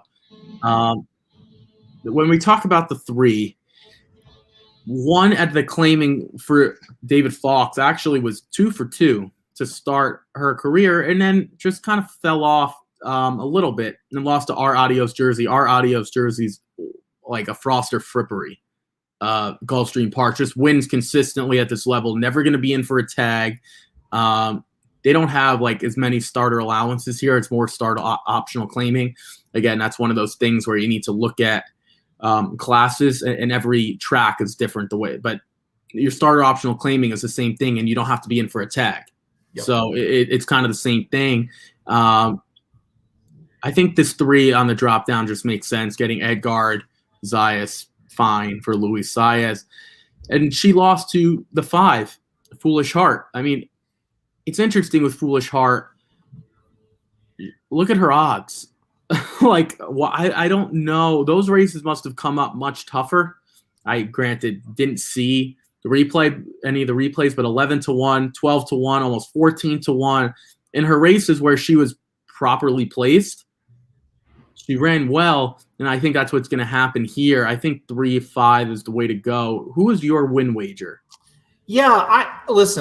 [SPEAKER 3] When we talk about the 3, one at the claiming for David Fox actually was 2 for 2 to start her career, and then just kind of fell off a little bit and lost to our Adios jersey. Our Adios jersey's like a Froster frippery. Gulfstream Park just wins consistently at this level. Never going to be in for a tag. They don't have like as many starter allowances here. It's more starter optional claiming. Again, that's one of those things where you need to look at classes, and every track is different the way. But your starter optional claiming is the same thing, and you don't have to be in for a tag. Yep. So it's kind of the same thing. I think this 3 on the drop down just makes sense. Getting Edgard, Zayas, fine for Luis Zayas. And she lost to the 5, Foolish Heart. I mean, it's interesting with Foolish Heart. Look at her odds. I don't know. Those races must have come up much tougher. I didn't see any of the replays, but 11-1, 12-1, almost 14-1. In her races where she was properly placed, she ran well, and I think that's what's going to happen here. I think 3-5 is the way to go. Who is your win wager?
[SPEAKER 4] Yeah,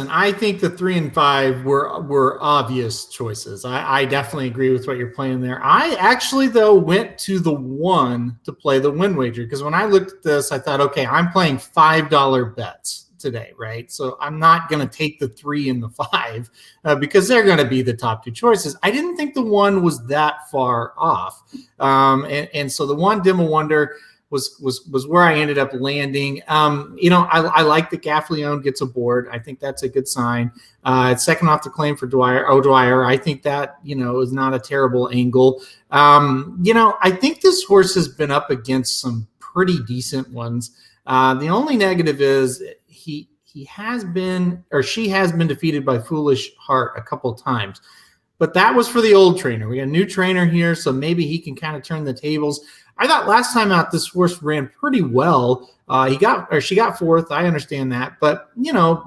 [SPEAKER 4] I think the 3 and 5 were obvious choices. I definitely agree with what you're playing there. I actually, though, went to the 1 to play the win wager, because when I looked at this, I thought, okay, I'm playing $5 bets today, right? So I'm not going to take the 3 and the 5 because they're going to be the top 2 choices. I didn't think the 1 was that far off. And so the 1, Dim of Wonder, was where I ended up landing. I like that Gaffleone gets aboard. I think that's a good sign. It's second off the claim for O'Dwyer. I think that, is not a terrible angle. I think this horse has been up against some pretty decent ones. The only negative is he has been, or she has been, defeated by Foolish Heart a couple of times. But that was for the old trainer. We got a new trainer here, so maybe he can kind of turn the tables. I thought last time out this horse ran pretty well. She got fourth. I understand that, but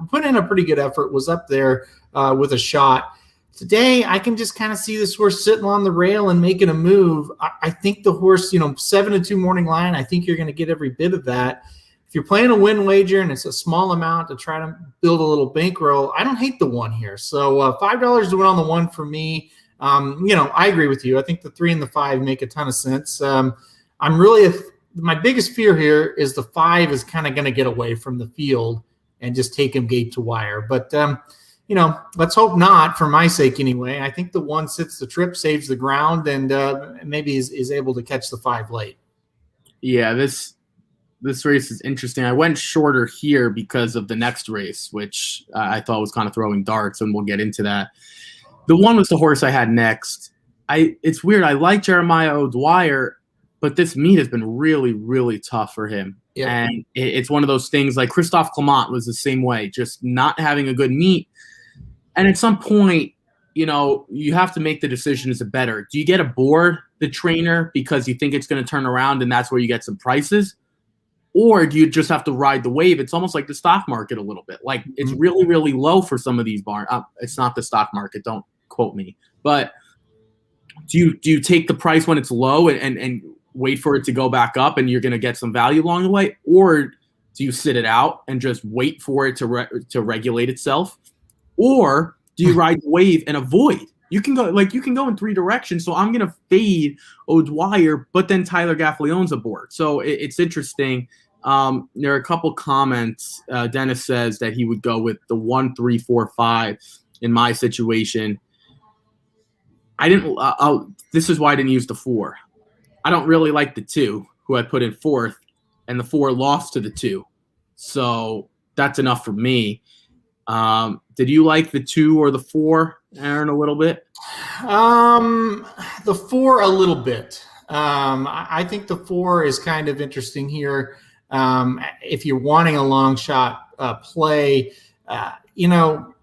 [SPEAKER 4] put in a pretty good effort. Was up there with a shot. Today, I can just kind of see this horse sitting on the rail and making a move. I think the horse, 7-2 morning line. I think you're going to get every bit of that. If you're playing a win wager and it's a small amount to try to build a little bankroll, I don't hate the one here. So $5 to win on the one for me. I agree with you. I think the 3 and the 5 make a ton of sense. My biggest fear here is the 5 is kind of going to get away from the field and just take him gate to wire. But, let's hope not, for my sake anyway. I think the 1 sits the trip, saves the ground, and maybe is able to catch the 5 late.
[SPEAKER 3] Yeah, this race is interesting. I went shorter here because of the next race, which I thought was kind of throwing darts, and we'll get into that. The 1 was the horse I had next. It's weird. I like Jeremiah O'Dwyer, but this meet has been really, really tough for him. Yeah. And it's one of those things like Christophe Clement was the same way, just not having a good meet. And at some point, you have to make the decision, is it better? Do you get aboard the trainer because you think it's going to turn around and that's where you get some prices? Or do you just have to ride the wave? It's almost like the stock market a little bit. Like it's really, really low for some of these barns. It's not the stock market. Don't quote me. But do you take the price when it's low and wait for it to go back up and you're going to get some value along the way? Or do you sit it out and just wait for it to regulate itself? Or do you ride the wave and avoid? You can go in 3 directions. So I'm going to fade O'Dwyer, but then Tyler Gaffleone's aboard. So it's interesting. There are a couple comments. Dennis says that he would go with the 1, 3, 4, 5 in my situation. This is why I didn't use the 4. I don't really like the 2, who I put in 4th, and the 4 lost to the 2. So that's enough for me. Did you like the 2 or the 4, Aaron, a little bit?
[SPEAKER 4] The 4 a little bit. I think the 4 is kind of interesting here. If you're wanting a long shot play,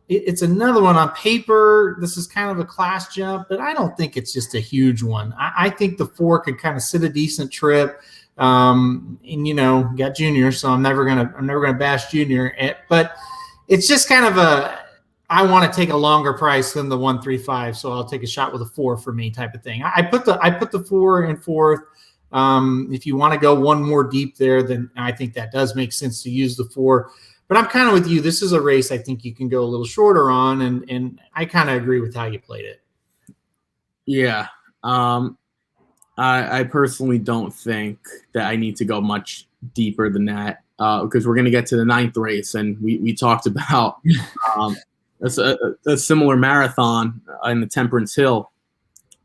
[SPEAKER 4] it's another one on paper. This is kind of a class jump, but I don't think it's just a huge one. I think the 4 could kind of sit a decent trip. Got Junior, so I'm never gonna bash Junior. But it's just kind of I want to take a longer price than the 1, 3, 5, so I'll take a shot with a 4 for me type of thing. I put the 4 in 4th. If you want to go one more deep there, then I think that does make sense to use the 4. But I'm kind of with you. This is a race I think you can go a little shorter on, and I kind of agree with how you played it.
[SPEAKER 3] Yeah. I personally don't think that I need to go much deeper than that because we're going to get to the 9th race, and we talked about a similar marathon in the Temperance Hill.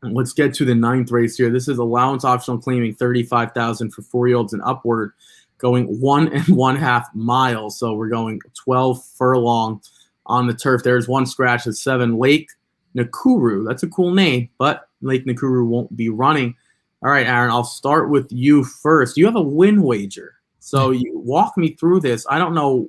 [SPEAKER 3] And let's get to the 9th race here. This is allowance optional claiming $35,000 for 4-year-olds and upward, going 1 1/2 miles. So we're going 12 furlong on the turf. There's one scratch at 7. Lake Nakuru. That's a cool name, but Lake Nakuru won't be running. All right, Aaron, I'll start with you first. You have a win wager. So you walk me through this. I don't know.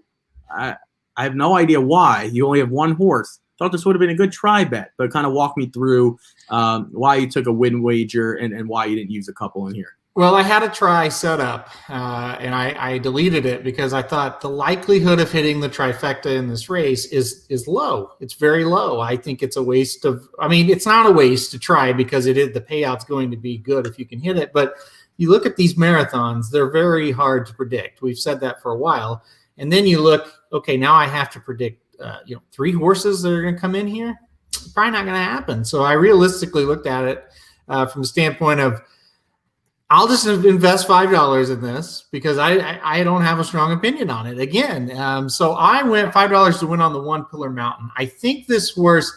[SPEAKER 3] I have no idea why. You only have one horse. Thought this would have been a good try bet, but kind of walk me through why you took a win wager and why you didn't use a couple in here.
[SPEAKER 4] Well, I had a try set up, and I deleted it because I thought the likelihood of hitting the trifecta in this race is low. It's very low. I think it's a waste of – I mean, it's not a waste to try because the payout's going to be good if you can hit it. But you look at these marathons, they're very hard to predict. We've said that for a while. And then you look, okay, now I have to predict 3 horses that are going to come in here. Probably not going to happen. So I realistically looked at it from the standpoint of I'll just invest $5 in this because I don't have a strong opinion on it again. So I went $5 to win on the 1 Pillar Mountain. I think this horse,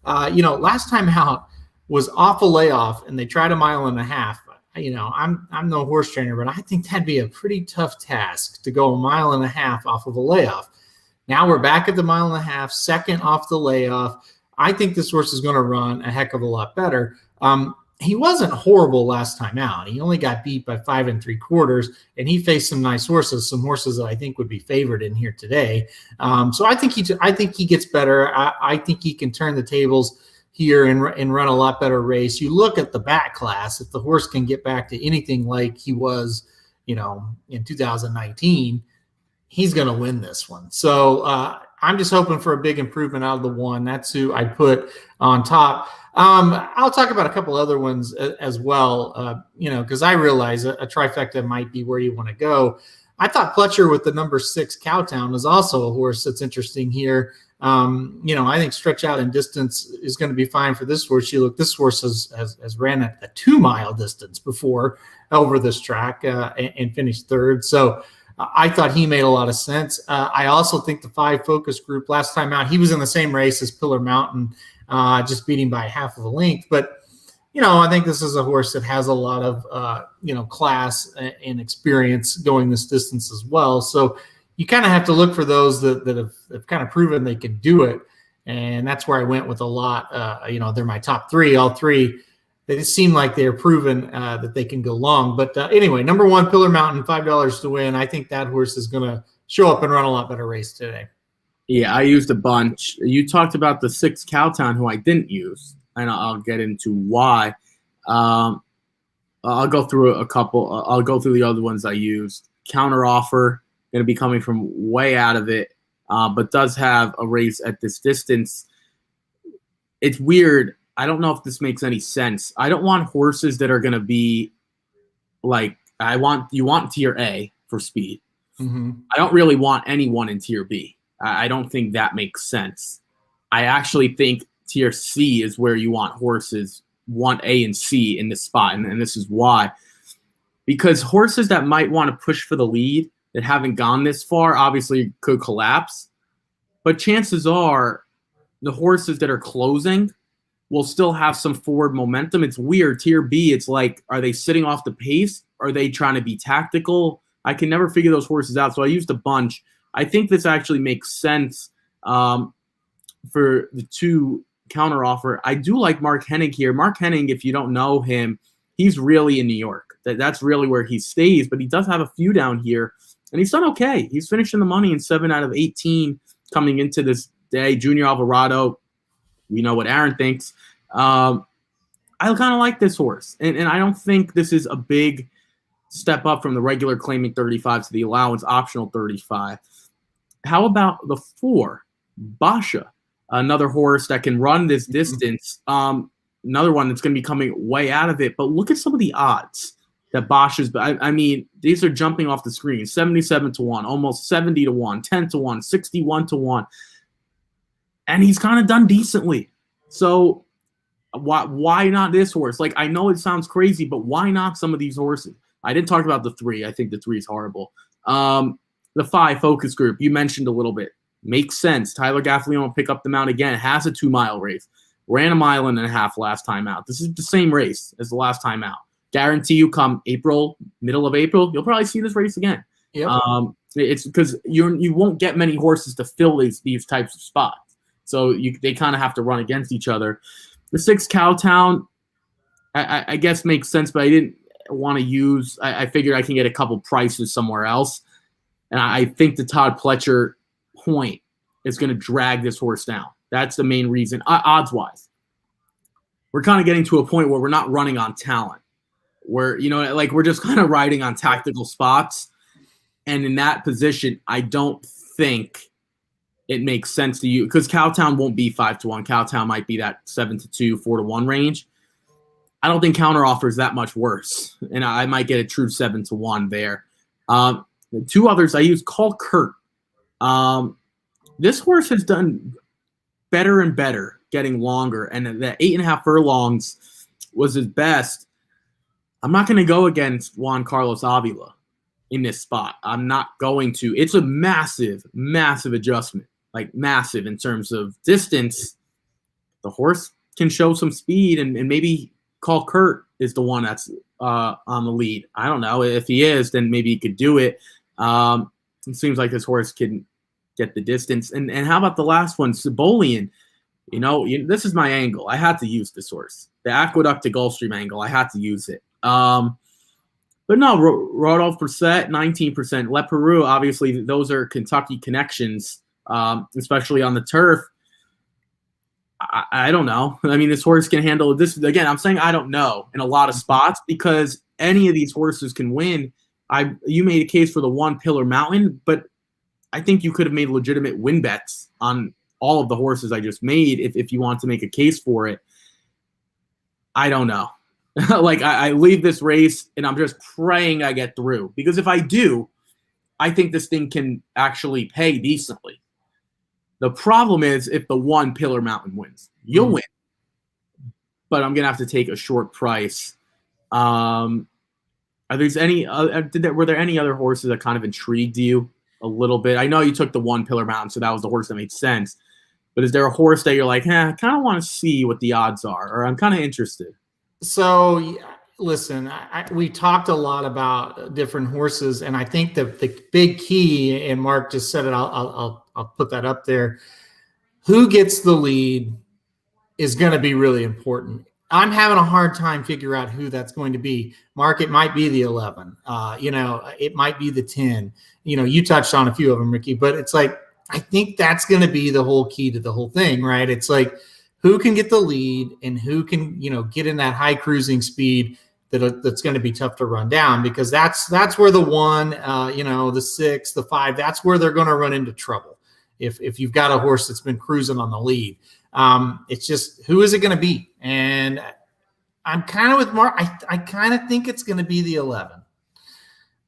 [SPEAKER 4] last time out was off a layoff and they tried 1.5 miles. I'm no horse trainer, but I think that'd be a pretty tough task to go 1.5 miles off of a layoff. Now we're back at the 1.5 miles, second off the layoff. I think this horse is going to run a heck of a lot better. He wasn't horrible last time out. He only got beat by 5 3/4, and he faced some nice horses, some horses that I think would be favored in here today. So I think he gets better. I think he can turn the tables here and run a lot better race. You look at the back class, if the horse can get back to anything like he was, in 2019, he's going to win this one. So I'm just hoping for a big improvement out of the one. That's who I put on top. I'll talk about a couple other ones as well, because I realize a trifecta might be where you want to go. I thought Pletcher with the number 6 Cowtown was also a horse that's interesting here. I think stretch out and distance is going to be fine for this horse. This horse has ran a 2-mile distance before over this track and finished third. So I thought he made a lot of sense. I also think the 5 focus group last time out, he was in the same race as Pillar Mountain, just beating by half of a length. But, I think this is a horse that has a lot of, class and experience going this distance as well. So you kind of have to look for those that have kind of proven they can do it. And that's where I went with a lot. They're my top 3, all 3. They just seem like they're proven that they can go long. But anyway, number 1, Pillar Mountain, $5 to win. I think that horse is going to show up and run a lot better race today.
[SPEAKER 3] Yeah, I used a bunch. You talked about the 6 Cowtown, who I didn't use, and I'll get into why. I'll go through a couple. I'll go through the other ones I used. Counter Offer, going to be coming from way out of it, but does have a race at this distance. It's weird. I don't know if this makes any sense. I don't want horses that are going to be like you want tier A for speed.
[SPEAKER 4] Mm-hmm.
[SPEAKER 3] I don't really want anyone in tier B. I don't think that makes sense. I actually think tier C is where you want horses, want A and C in this spot, and this is why. Because horses that might want to push for the lead that haven't gone this far obviously could collapse, but chances are the horses that are closing will still have some forward momentum. It's weird. Tier B, it's like, are they sitting off the pace? Are they trying to be tactical? I can never figure those horses out, so I used a bunch. I think this actually makes sense for the 2 Counter Offer. I do like Mark Hennig here. Mark Hennig, if you don't know him, he's really in New York. That's really where he stays, but he does have a few down here, and he's done okay. He's finishing the money in 7 out of 18 coming into this day. Junior Alvarado, we know what Aaron thinks. I kind of like this horse, and I don't think this is a big step up from the regular claiming 35 to the allowance optional 35. How about the 4, Basha, another horse that can run this distance? Another one that's going to be coming way out of it. But look at some of the odds that Basha's. I mean, these are jumping off the screen: 77 to 1, almost 70 to 1, 10 to 1, 61 to 1. And he's kind of done decently. So why not this horse? Like, I know it sounds crazy, but why not some of these horses? I didn't talk about the 3. I think the 3 is horrible. The 5 focus group, you mentioned a little bit. Makes sense. Tyler Gaffalione will pick up the mount again. Has a 2-mile race. Ran 1.5 miles last time out. This is the same race as the last time out. Guarantee you come April, middle of April, you'll probably see this race again.
[SPEAKER 4] Yep.
[SPEAKER 3] It's because you won't get many horses to fill these types of spots. So they kind of have to run against each other. The 6 Cowtown, I guess makes sense, but I didn't want to use. I figured I can get a couple prices somewhere else, and I think the Todd Pletcher point is going to drag this horse down. That's the main reason. Odds-wise, we're kind of getting to a point where we're not running on talent. Where we're just kind of riding on tactical spots, and in that position, I don't think it makes sense to you because Cowtown won't be 5 to 1. Cowtown might be that 7 to 2, 4 to 1 range. I don't think Counter Offers that much worse, and I might get a true 7 to 1 there. The 2 others I use. Call Kurt. This horse has done better and better, getting longer, and the 8.5 furlongs was his best. I'm not going to go against Juan Carlos Avila in this spot. I'm not going to. It's a massive, massive adjustment, like massive in terms of distance. The horse can show some speed and maybe Call Kurt is the one that's on the lead. I don't know. If he is, then maybe he could do it. It seems like this horse can get the distance. And how about the last one, Cibolian? This is my angle. I had to use this horse. The Aqueduct to Gulfstream angle. I had to use it. But no, Rodolphe Brissett, 19%. Le Peru, obviously, those are Kentucky connections, especially on the turf. I don't know. I mean, this horse can handle this. Again, I'm saying I don't know in a lot of spots because any of these horses can win. You made a case for the One Pillar Mountain, but I think you could have made legitimate win bets on all of the horses I just made if you want to make a case for it. I don't know. Like, I leave this race and I'm just praying I get through, because if I do, I think this thing can actually pay decently. The problem is if the One Pillar Mountain wins, you'll win. But I'm going to have to take a short price. Were there any other horses that kind of intrigued you a little bit? I know you took the One Pillar Mountain, so that was the horse that made sense. But is there a horse that you're like, I kind of want to see what the odds are, or I'm kind of interested?
[SPEAKER 4] So, listen, we talked a lot about different horses, and I think the big key, and Mark just said it, I'll put that up there. Who gets the lead is going to be really important. I'm having a hard time figuring out who that's going to be. Mark, it might be the 11. It might be the 10. You touched on a few of them, Ricky, but it's like, I think that's going to be the whole key to the whole thing, right? It's like, who can get the lead and who can, get in that high cruising speed that's going to be tough to run down, because that's where the 1, the 6, the 5, that's where they're going to run into trouble. If you've got a horse that's been cruising on the lead, it's just, who is it going to be? And I'm kind of with Mark. I kind of think it's going to be the 11.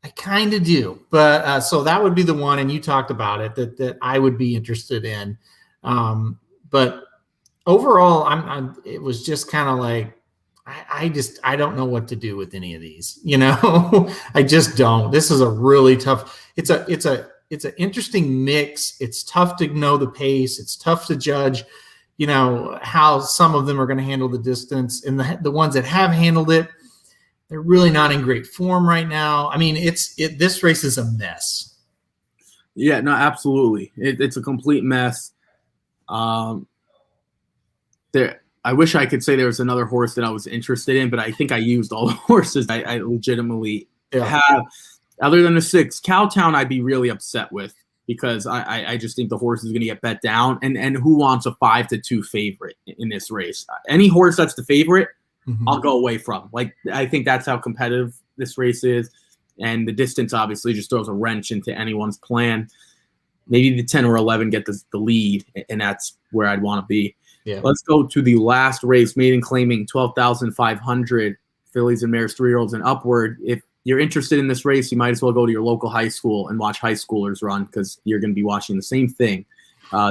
[SPEAKER 4] I kind of do, but so that would be the one. And you talked about it that I would be interested in. But overall, it was just kind of like, I don't know what to do with any of these, I just don't. This is a really tough, it's an interesting mix. It's tough to know the pace. It's tough to judge, how some of them are going to handle the distance, and the ones that have handled it, they're really not in great form right now. I mean, this race is a mess.
[SPEAKER 3] Yeah, no, absolutely. It's a complete mess. I wish I could say there was another horse that I was interested in, but I think I used all the horses I legitimately have. Other than the 6, Cowtown, I'd be really upset with, because I just think the horse is going to get bet down. And who wants a 5-2 favorite in this race? Any horse that's the favorite, I'll go away from. Like, I think that's how competitive this race is. And the distance obviously just throws a wrench into anyone's plan. Maybe the 10 or 11 get the lead, and that's where I'd want to be. Yeah. Let's go to the last race, maiden claiming 12,500 fillies and mares, 3-year-olds and upward. If you're interested in this race, you might as well go to your local high school and watch high schoolers run, because you're going to be watching the same thing.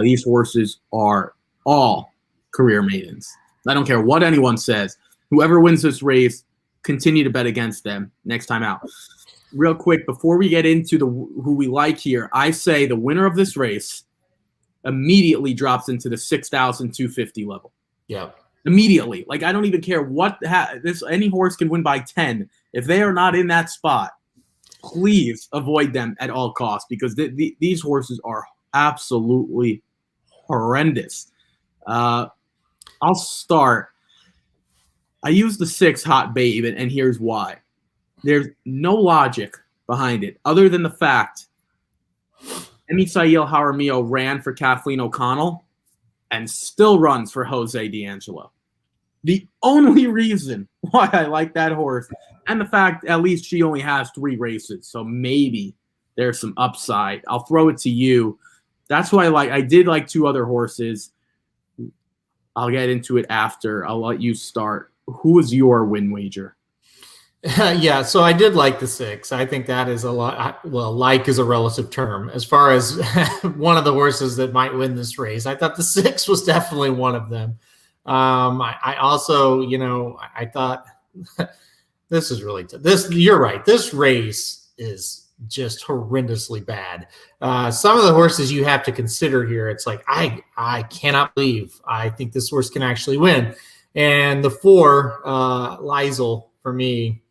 [SPEAKER 3] These horses are all career maidens. I don't care what anyone says. Whoever wins this race, continue to bet against them next time out. Real quick, before we get into who we like here, I say the winner of this race immediately drops into the 6,250 level.
[SPEAKER 4] Yeah.
[SPEAKER 3] Immediately. Like, I don't even care what any horse can win by 10. If they are not in that spot, please avoid them at all costs, because these horses are absolutely horrendous. I'll start. I use the 6 Hot Babe, and here's why. There's no logic behind it other than the fact Emisael Jaramillo ran for Kathleen O'Connell and still runs for Jose D'Angelo. The only reason why I like that horse, and the fact at least she only has 3 races, so maybe there's some upside. I'll throw it to you. That's who I like. I did like 2 other horses. I'll get into it after. I'll let you start. Who is your win wager?
[SPEAKER 4] Yeah, so I did like the 6. I think that is a lot. Well, like is a relative term. As far as one of the horses that might win this race, I thought the 6 was definitely one of them. I also, I thought this is really you're right. This race is just horrendously bad. Some of the horses you have to consider here, it's like, I cannot believe I think this horse can actually win. And the 4, Liesel, for me,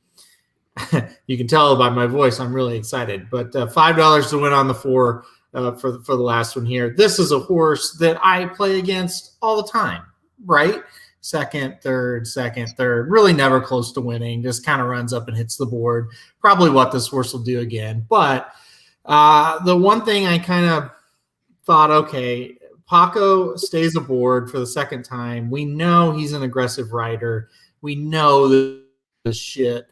[SPEAKER 4] you can tell by my voice, I'm really excited. But $5 to win on the 4 for the last one here. This is a horse that I play against all the time, right? Second, third, really never close to winning. Just kind of runs up and hits the board. Probably what this horse will do again. But the one thing I kind of thought, okay, Paco stays aboard for the second time. We know he's an aggressive rider. We know the shit.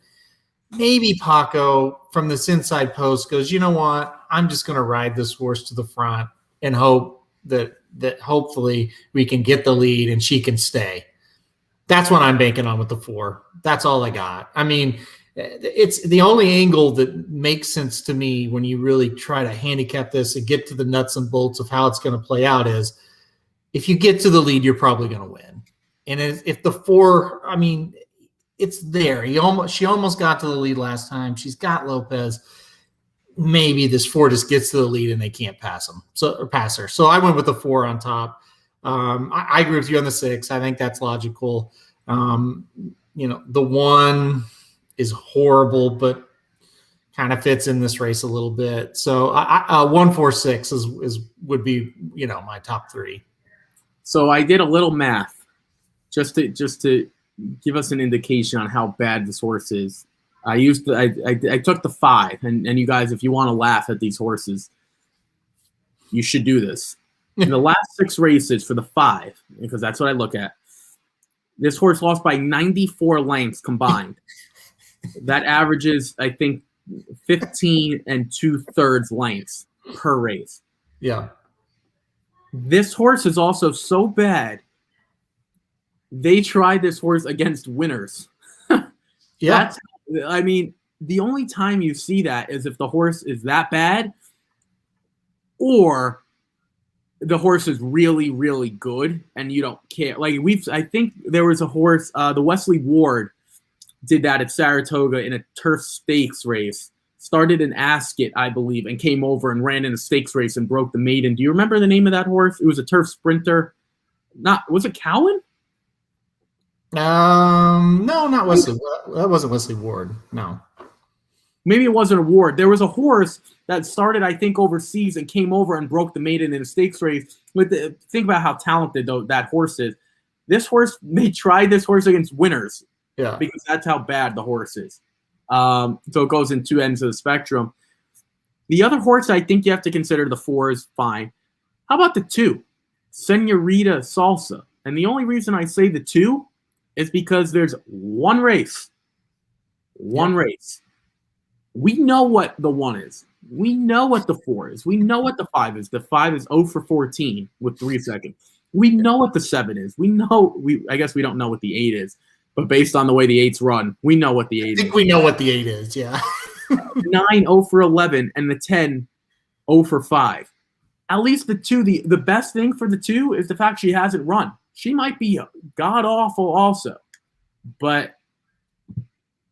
[SPEAKER 4] Maybe Paco from this inside post goes, you know what? I'm just going to ride this horse to the front and hope that hopefully we can get the lead and she can stay. That's what I'm banking on with the 4. That's all I got. I mean, it's the only angle that makes sense to me when you really try to handicap this and get to the nuts and bolts of how it's going to play out is if you get to the lead, you're probably going to win. And if the 4, I mean, it's there. She almost got to the lead last time. She's got Lopez. Maybe this 4 just gets to the lead and they can't pass her. So I went with the 4 on top. I agree with you on the 6. I think that's logical. The 1 is horrible, but kind of fits in this race a little bit. So 1, 4, 6 would be my top 3.
[SPEAKER 3] So I did a little math just to give us an indication on how bad this horse is. I took the 5, and you guys, if you want to laugh at these horses, you should do this. In the last 6 races for the 5, because that's what I look at, this horse lost by 94 lengths combined. That averages, I think, 15 2/3 lengths per race.
[SPEAKER 4] Yeah.
[SPEAKER 3] This horse is also so bad. They tried this horse against winners.
[SPEAKER 4] Yeah.
[SPEAKER 3] I mean, the only time you see that is if the horse is that bad or the horse is really, really good and you don't care. Like I think there was a horse, the Wesley Ward did that at Saratoga in a turf stakes race. Started in Ascot, I believe, and came over and ran in a stakes race and broke the maiden. Do you remember the name of that horse? It was a turf sprinter. Was it Cowan?
[SPEAKER 4] No, not Wesley. That wasn't Wesley Ward. No.
[SPEAKER 3] Maybe it wasn't a Ward. There was a horse that started, I think, overseas and came over and broke the maiden in a stakes race. Think about how talented that horse is. This horse, they tried this horse against winners.
[SPEAKER 4] Yeah. Because
[SPEAKER 3] that's how bad the horse is. So it goes in 2 ends of the spectrum. The other horse I think you have to consider, the 4 is fine. How about the 2? Senorita Salsa. And the only reason I say the 2 is because there's one race. One race. We know what the 1 is. We know what the 4 is. We know what the 5 is. The 5 is 0 for 14 with 3 seconds. We know what the 7 is. I guess we don't know what the 8 is. But based on the way the 8s run, we know what the 8 is.
[SPEAKER 4] I think we know what the 8 is, yeah.
[SPEAKER 3] 9, 0 for 11, and the 10, 0 for 5. At least the 2, the best thing for the 2 is the fact she hasn't run. She might be god-awful also. But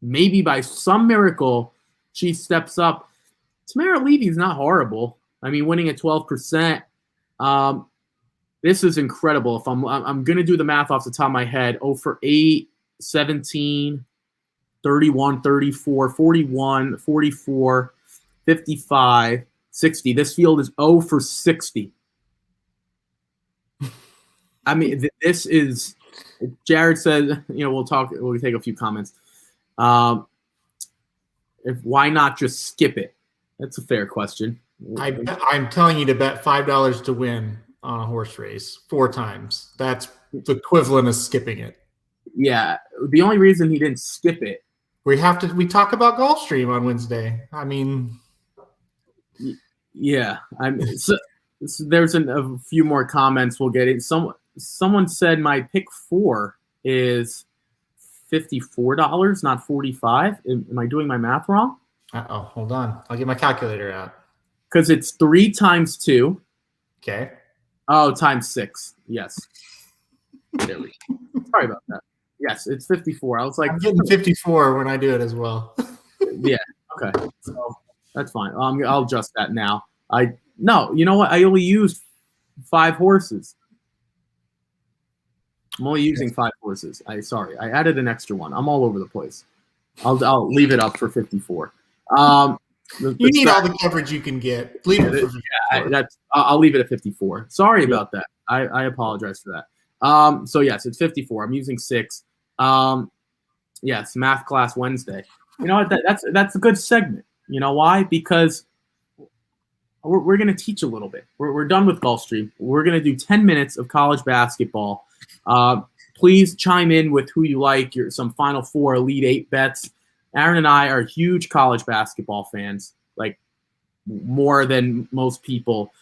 [SPEAKER 3] maybe by some miracle, she steps up. Tamara Levy's not horrible. I mean, winning at 12%. This is incredible. If I'm going to do the math off the top of my head, 0 for 8, 17, 31, 34, 41, 44, 55, 60. This field is 0 for 60. I mean, this is, Jared said, we'll take a few comments. Why not just skip it? That's a fair question.
[SPEAKER 4] I'm telling you to bet $5 to win on a horse race 4 times. That's the equivalent of skipping it.
[SPEAKER 3] Yeah, the only reason he didn't skip it.
[SPEAKER 4] We talk about Gulfstream on Wednesday. I mean,
[SPEAKER 3] yeah. So there's a few more comments we'll get in. Someone said my pick 4 is $54, not $45. Am I doing my math wrong?
[SPEAKER 4] Hold on. I'll get my calculator out.
[SPEAKER 3] Because it's 3 times 2.
[SPEAKER 4] Okay.
[SPEAKER 3] Oh, times 6. Yes. There we go. Sorry about that. Yes, it's 54. I was like,
[SPEAKER 4] I'm getting 54 when I do it as well.
[SPEAKER 3] Yeah. Okay. So that's fine. I'll adjust that now. No, you know what? I only used 5 horses. I'm only using 5 horses. I added an extra one. I'm all over the place. I'll leave it up for 54.
[SPEAKER 4] You need all the coverage you can get. Leave it for 54.
[SPEAKER 3] I'll leave it at 54. Sorry about that. I apologize for that. So yes, it's 54. I'm using 6. Yes, math class Wednesday. You know what? That's a good segment. You know why? Because we're going to teach a little bit. We're done with Gulfstream. We're going to do 10 minutes of college basketball. Please chime in with who you like, some Final Four, Elite Eight bets. Aaron and I are huge college basketball fans, like more than most people.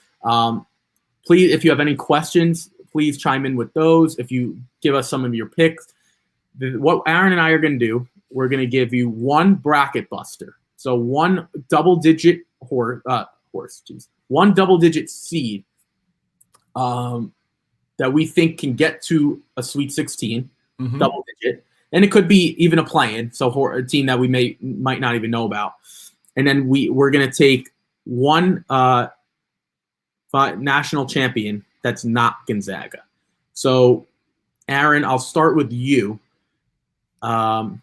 [SPEAKER 3] Please, if you have any questions, please chime in with those. If you give us some of your picks, what Aaron and I are going to do, we're going to give you one bracket buster. So one double-digit one double-digit seed that we think can get to a Sweet 16, double-digit. And it could be even a play-in, so a team that we might not even know about. And then we're going to take one national champion that's not Gonzaga. So, Aaron, I'll start with you. You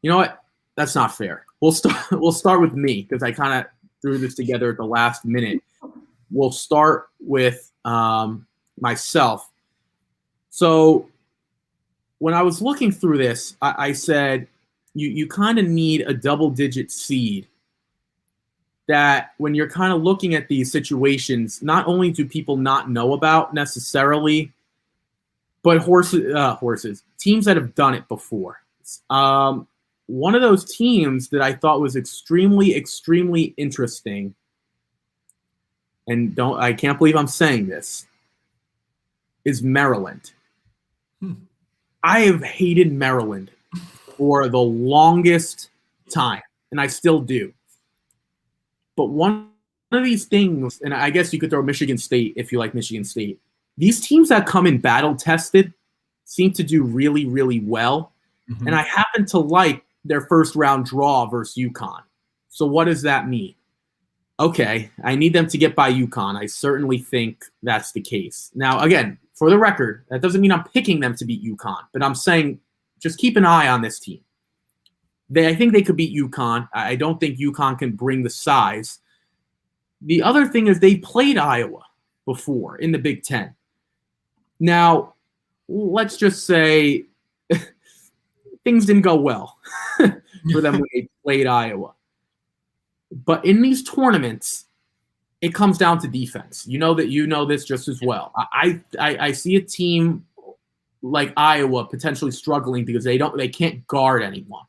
[SPEAKER 3] know what? That's not fair. We'll start with me because I kind of threw this together at the last minute. We'll start with myself. So when I was looking through this, I said you kind of need a double-digit seed that when you're kind of looking at these situations, not only do people not know about necessarily, but teams that have done it before. One of those teams that I thought was extremely, extremely interesting, and I can't believe I'm saying this, is Maryland. I have hated Maryland for the longest time, and I still do. But one of these things, and I guess you could throw Michigan State if you like Michigan State, these teams that come in battle-tested seem to do really, really well. Mm-hmm. And I happen to like their first-round draw versus UConn. So what does that mean? Okay, I need them to get by UConn. I certainly think that's the case. Now, again, for the record, that doesn't mean I'm picking them to beat UConn, but I'm saying just keep an eye on this team. I think they could beat UConn. I don't think UConn can bring the size. The other thing is they played Iowa before in the Big Ten. Now, let's just say things didn't go well for them when they played Iowa. But in these tournaments, it comes down to defense. You know this just as well. I see a team like Iowa potentially struggling because they can't guard anyone.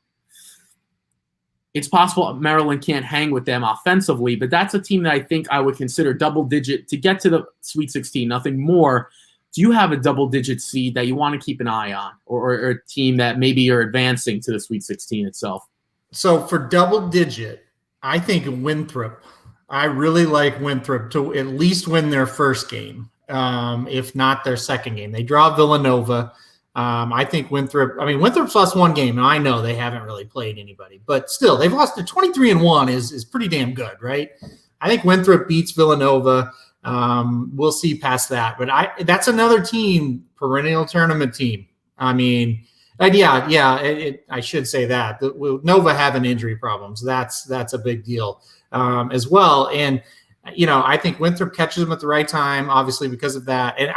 [SPEAKER 3] It's possible Maryland can't hang with them offensively, but that's a team that I think I would consider double-digit to get to the Sweet 16, nothing more. Do you have a double-digit seed that you want to keep an eye on, or a team that maybe you're advancing to the Sweet 16 itself?
[SPEAKER 4] So for double-digit, I think Winthrop. I really like Winthrop to at least win their first game, if not their second game. They draw Villanova. I think Winthrop's lost one game, and I know they haven't really played anybody, but still, they've lost to 23-1 is pretty damn good, right? I think Winthrop beats Villanova. We'll see past that, but that's another team, perennial tournament team. I mean, I should say that Nova having injury problems. That's a big deal as well, and I think Winthrop catches them at the right time, obviously because of that. And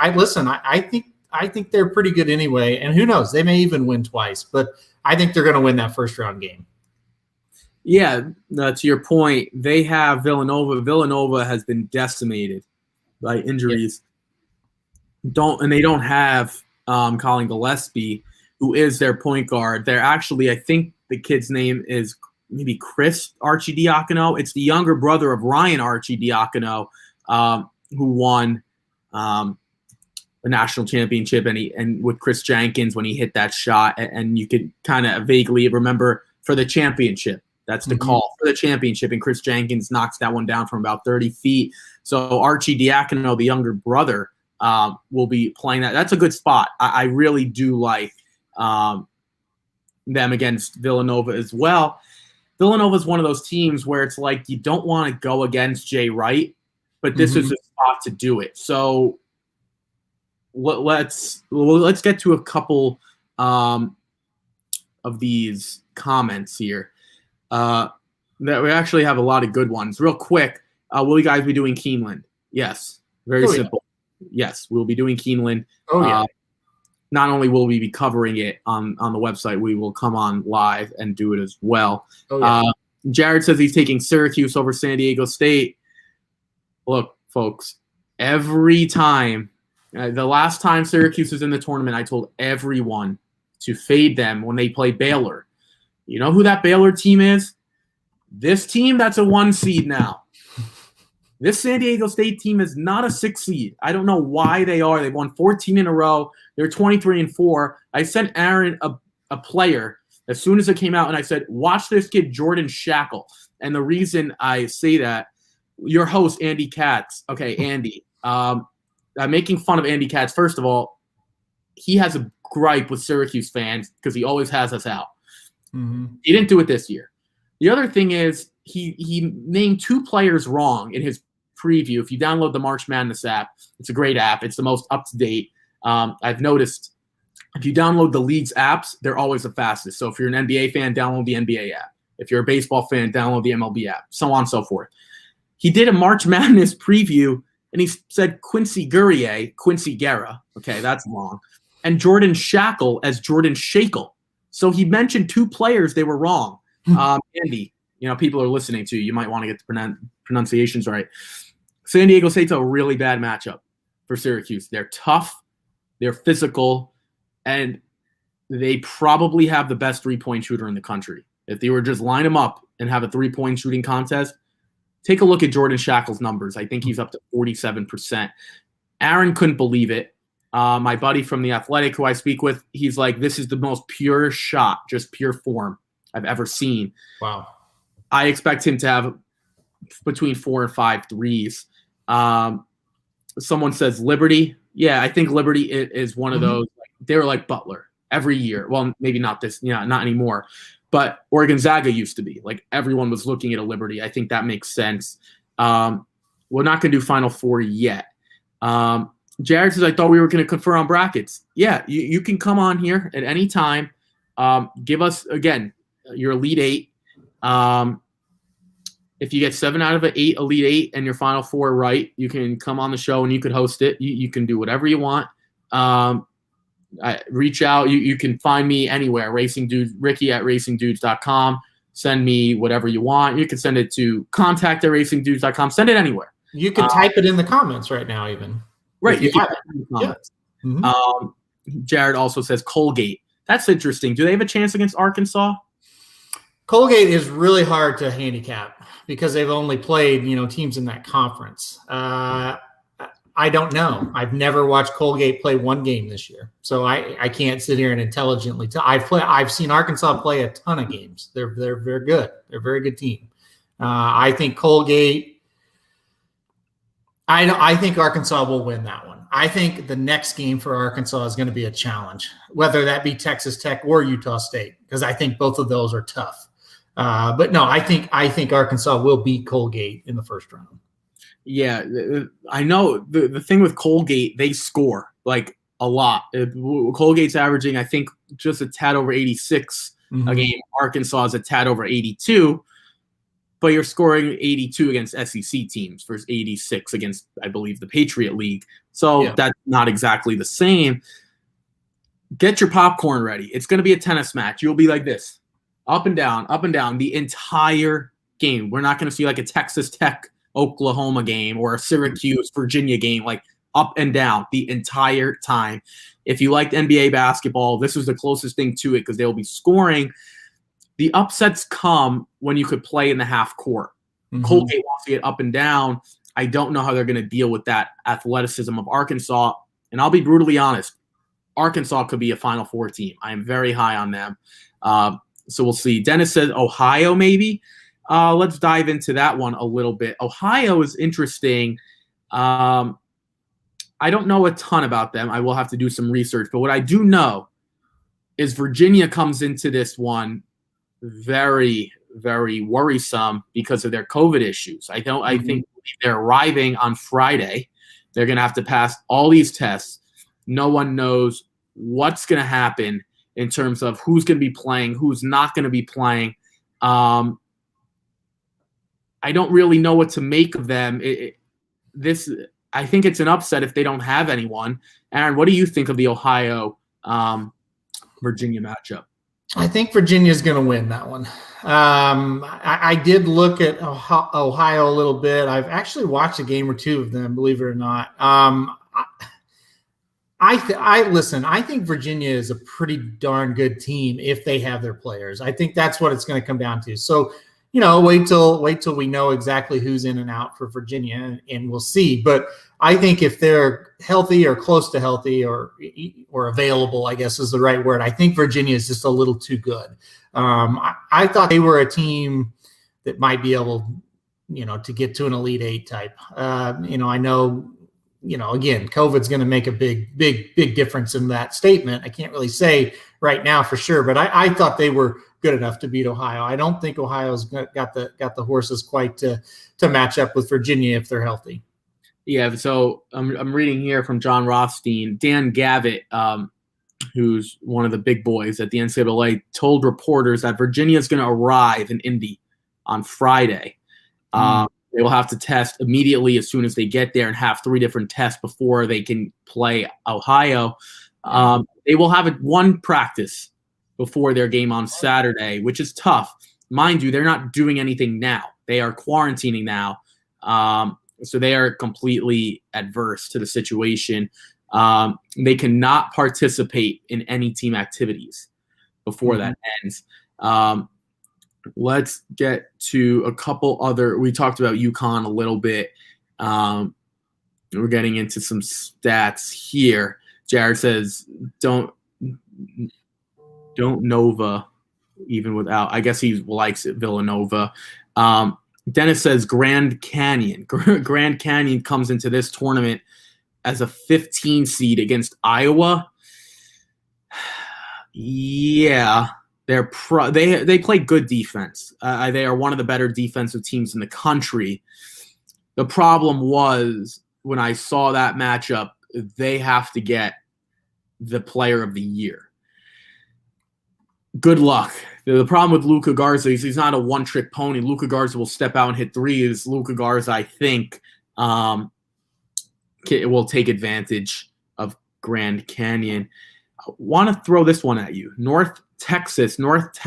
[SPEAKER 4] I think they're pretty good anyway, and who knows? They may even win twice, but I think they're going to win that first-round game.
[SPEAKER 3] Yeah, to your point, they have Villanova. Villanova has been decimated by injuries. Yeah. They don't have Colin Gillespie, who is their point guard. They're actually, I think the kid's name is maybe Chris Arcidiacono. It's the younger brother of Ryan Arcidiacono, who won a national championship, and with Chris Jenkins when he hit that shot, and you could kind of vaguely remember for the championship. That's the call for the championship, and Chris Jenkins knocks that one down from about 30 feet. So Arcidiacono, the younger brother, will be playing that. That's a good spot. I really do like them against Villanova as well. Villanova is one of those teams where it's like you don't want to go against Jay Wright, but this is a spot to do it. So let's get to a couple of these comments here. That we actually have a lot of good ones. Real quick, will you guys be doing Keeneland? Yes. Very simple. Yeah. Yes, we'll be doing Keeneland.
[SPEAKER 4] Oh, yeah.
[SPEAKER 3] Not only will we be covering it on the website, we will come on live and do it as well.
[SPEAKER 4] Oh, yeah.
[SPEAKER 3] Jared says he's taking Syracuse over San Diego State. Look, folks, every time, the last time Syracuse was in the tournament, I told everyone to fade them when they play Baylor. You know who that Baylor team is? This team that's a 1 seed now. This San Diego State team is not a 6 seed. I don't know why they are. They've won 14 in a row. They're 23-4. I sent Aaron a player as soon as it came out, and I said, watch this kid, Jordan Shackle. And the reason I say that, your host, Andy Katz. Okay, Andy. I'm making fun of Andy Katz. First of all, he has a gripe with Syracuse fans because he always has us out. Mm-hmm. He didn't do it this year. The other thing is he named 2 players wrong in his preview. If you download the March Madness app, it's a great app. It's the most up-to-date. I've noticed if you download the league's apps, they're always the fastest. So if you're an NBA fan, download the NBA app. If you're a baseball fan, download the MLB app, so on and so forth. He did a March Madness preview, and he said Quincy Guerra. Okay, that's long. And Jordan Shackle as Jordan Shackle. So he mentioned 2 players. They were wrong. Andy, people are listening to you. You might want to get the pronunciations right. San Diego State's a really bad matchup for Syracuse. They're tough. They're physical. And they probably have the best 3-point shooter in the country. If they were just line them up and have a 3-point shooting contest, take a look at Jordan Shackle's numbers. I think he's up to 47%. Aaron couldn't believe it. My buddy from The Athletic, who I speak with, he's like, this is the most pure shot, just pure form I've ever seen.
[SPEAKER 4] Wow.
[SPEAKER 3] I expect him to have between 4 and 5 threes. Someone says Liberty. Yeah, I think Liberty is one of those. They're like Butler every year. Well, maybe not this, not anymore. But or Gonzaga used to be. Like everyone was looking at a Liberty. I think that makes sense. We're not going to do Final Four yet. Jared says, I thought we were going to confer on brackets. Yeah, you can come on here at any time. Give us, again, your Elite 8. If you get 7 out of 8 Elite 8 and your Final 4 right, you can come on the show and you could host it. You can do whatever you want. Reach out. You can find me anywhere. Ricky at racingdudes.com. Send me whatever you want. You can send it to contact@racingdudes.com. Send it anywhere.
[SPEAKER 4] You can type it in the comments right now even.
[SPEAKER 3] Right. You can type it in the comments. Yeah. Mm-hmm. Jared also says Colgate. That's interesting. Do they have a chance against Arkansas?
[SPEAKER 4] Colgate is really hard to handicap because they've only played, teams in that conference. I don't know. I've never watched Colgate play one game this year, so I can't sit here and intelligently tell. I've seen Arkansas play a ton of games. They're very good. They're a very good team. I think Colgate. I think Arkansas will win that one. I think the next game for Arkansas is going to be a challenge, whether that be Texas Tech or Utah State, because I think both of those are tough. But no, I think Arkansas will beat Colgate in the first round.
[SPEAKER 3] Yeah, I know. The thing with Colgate, they score like a lot. Colgate's averaging, I think, just a tad over 86 a game. Arkansas is a tad over 82. But you're scoring 82 against SEC teams versus 86 against, I believe, the Patriot League. So that's not exactly the same. Get your popcorn ready. It's going to be a tennis match. You'll be like this, up and down the entire game. We're not going to see like a Texas Tech Oklahoma game or a Syracuse Virginia game, like up and down the entire time. If you liked NBA basketball, this was the closest thing to it because they'll be scoring. The upsets come when you could play in the half court. Colgate wants to get up and down. I don't know how they're going to deal with that athleticism of Arkansas. And I'll be brutally honest, Arkansas could be a Final Four team. I am very high on them. So we'll see. Dennis says Ohio maybe. Let's dive into that one a little bit. Ohio is interesting. I don't know a ton about them. I will have to do some research. But what I do know is Virginia comes into this one very, very worrisome because of their COVID issues. I think they're arriving on Friday. They're going to have to pass all these tests. No one knows what's going to happen in terms of who's going to be playing, who's not going to be playing. I don't really know what to make of them. I think it's an upset if they don't have anyone. Aaron, what do you think of the Ohio Virginia matchup?
[SPEAKER 4] I think Virginia is going to win that one. I did look at Ohio a little bit. I've actually watched a game or two of them, believe it or not. Listen. I think Virginia is a pretty darn good team if they have their players. I think that's what it's going to come down to. So, wait till we know exactly who's in and out for Virginia, and we'll see. But I think if they're healthy or close to healthy or available, I guess is the right word, I think Virginia is just a little too good. I thought they were a team that might be able, to get to an Elite Eight type. I know, again, COVID's going to make a big difference in that statement. I can't really say right now for sure, but I thought they were good enough to beat Ohio. I don't think Ohio's got the horses quite to match up with Virginia if they're healthy.
[SPEAKER 3] Yeah, so I'm reading here from John Rothstein. Dan Gavitt, who's one of the big boys at the NCAA, told reporters that Virginia is going to arrive in Indy on Friday. They will have to test immediately as soon as they get there and have 3 different tests before they can play Ohio. They will have one practice before their game on Saturday, which is tough. Mind you, they're not doing anything now. They are quarantining now. So they are completely adverse to the situation. They cannot participate in any team activities before that ends. Let's get to a couple other. We talked about UConn a little bit. We're getting into some stats here. Jared says, don't Nova even without. I guess he likes it, Villanova. Dennis says Grand Canyon. Grand Canyon comes into this tournament as a 15 seed against Iowa. Yeah, they play good defense. They are one of the better defensive teams in the country. The problem was when I saw that matchup, they have to get the player of the year. Good luck. The problem with Luka Garza is he's not a one-trick pony. Luka Garza will step out and hit threes. Luka Garza, I think, will take advantage of Grand Canyon. I want to throw this one at you. North Texas comes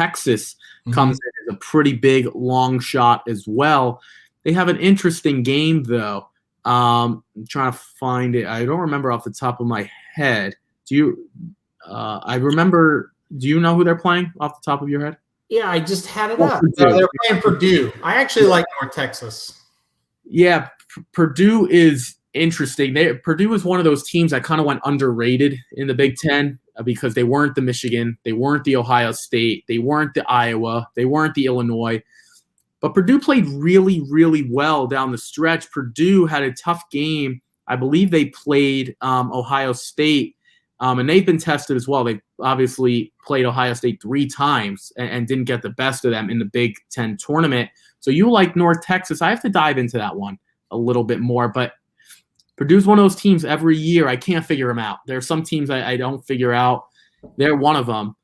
[SPEAKER 3] in as a pretty big long shot as well. They have an interesting game, though. I'm trying to find it. I don't remember off the top of my head. Do you know who they're playing off the top of your head?
[SPEAKER 4] Yeah, I just had it up. They're playing Purdue. I actually like North Texas.
[SPEAKER 3] Yeah, Purdue is interesting. Purdue is one of those teams that kind of went underrated in the Big Ten because they weren't the Michigan, they weren't the Ohio State, they weren't the Iowa, they weren't the Illinois. But Purdue played really, really well down the stretch. Purdue had a tough game. I believe they played Ohio State, and they've been tested as well. They obviously played Ohio State 3 times and didn't get the best of them in the Big Ten tournament. So you like North Texas. I have to dive into that one a little bit more. But Purdue's one of those teams every year. I can't figure them out. There are some teams I don't figure out. They're one of them.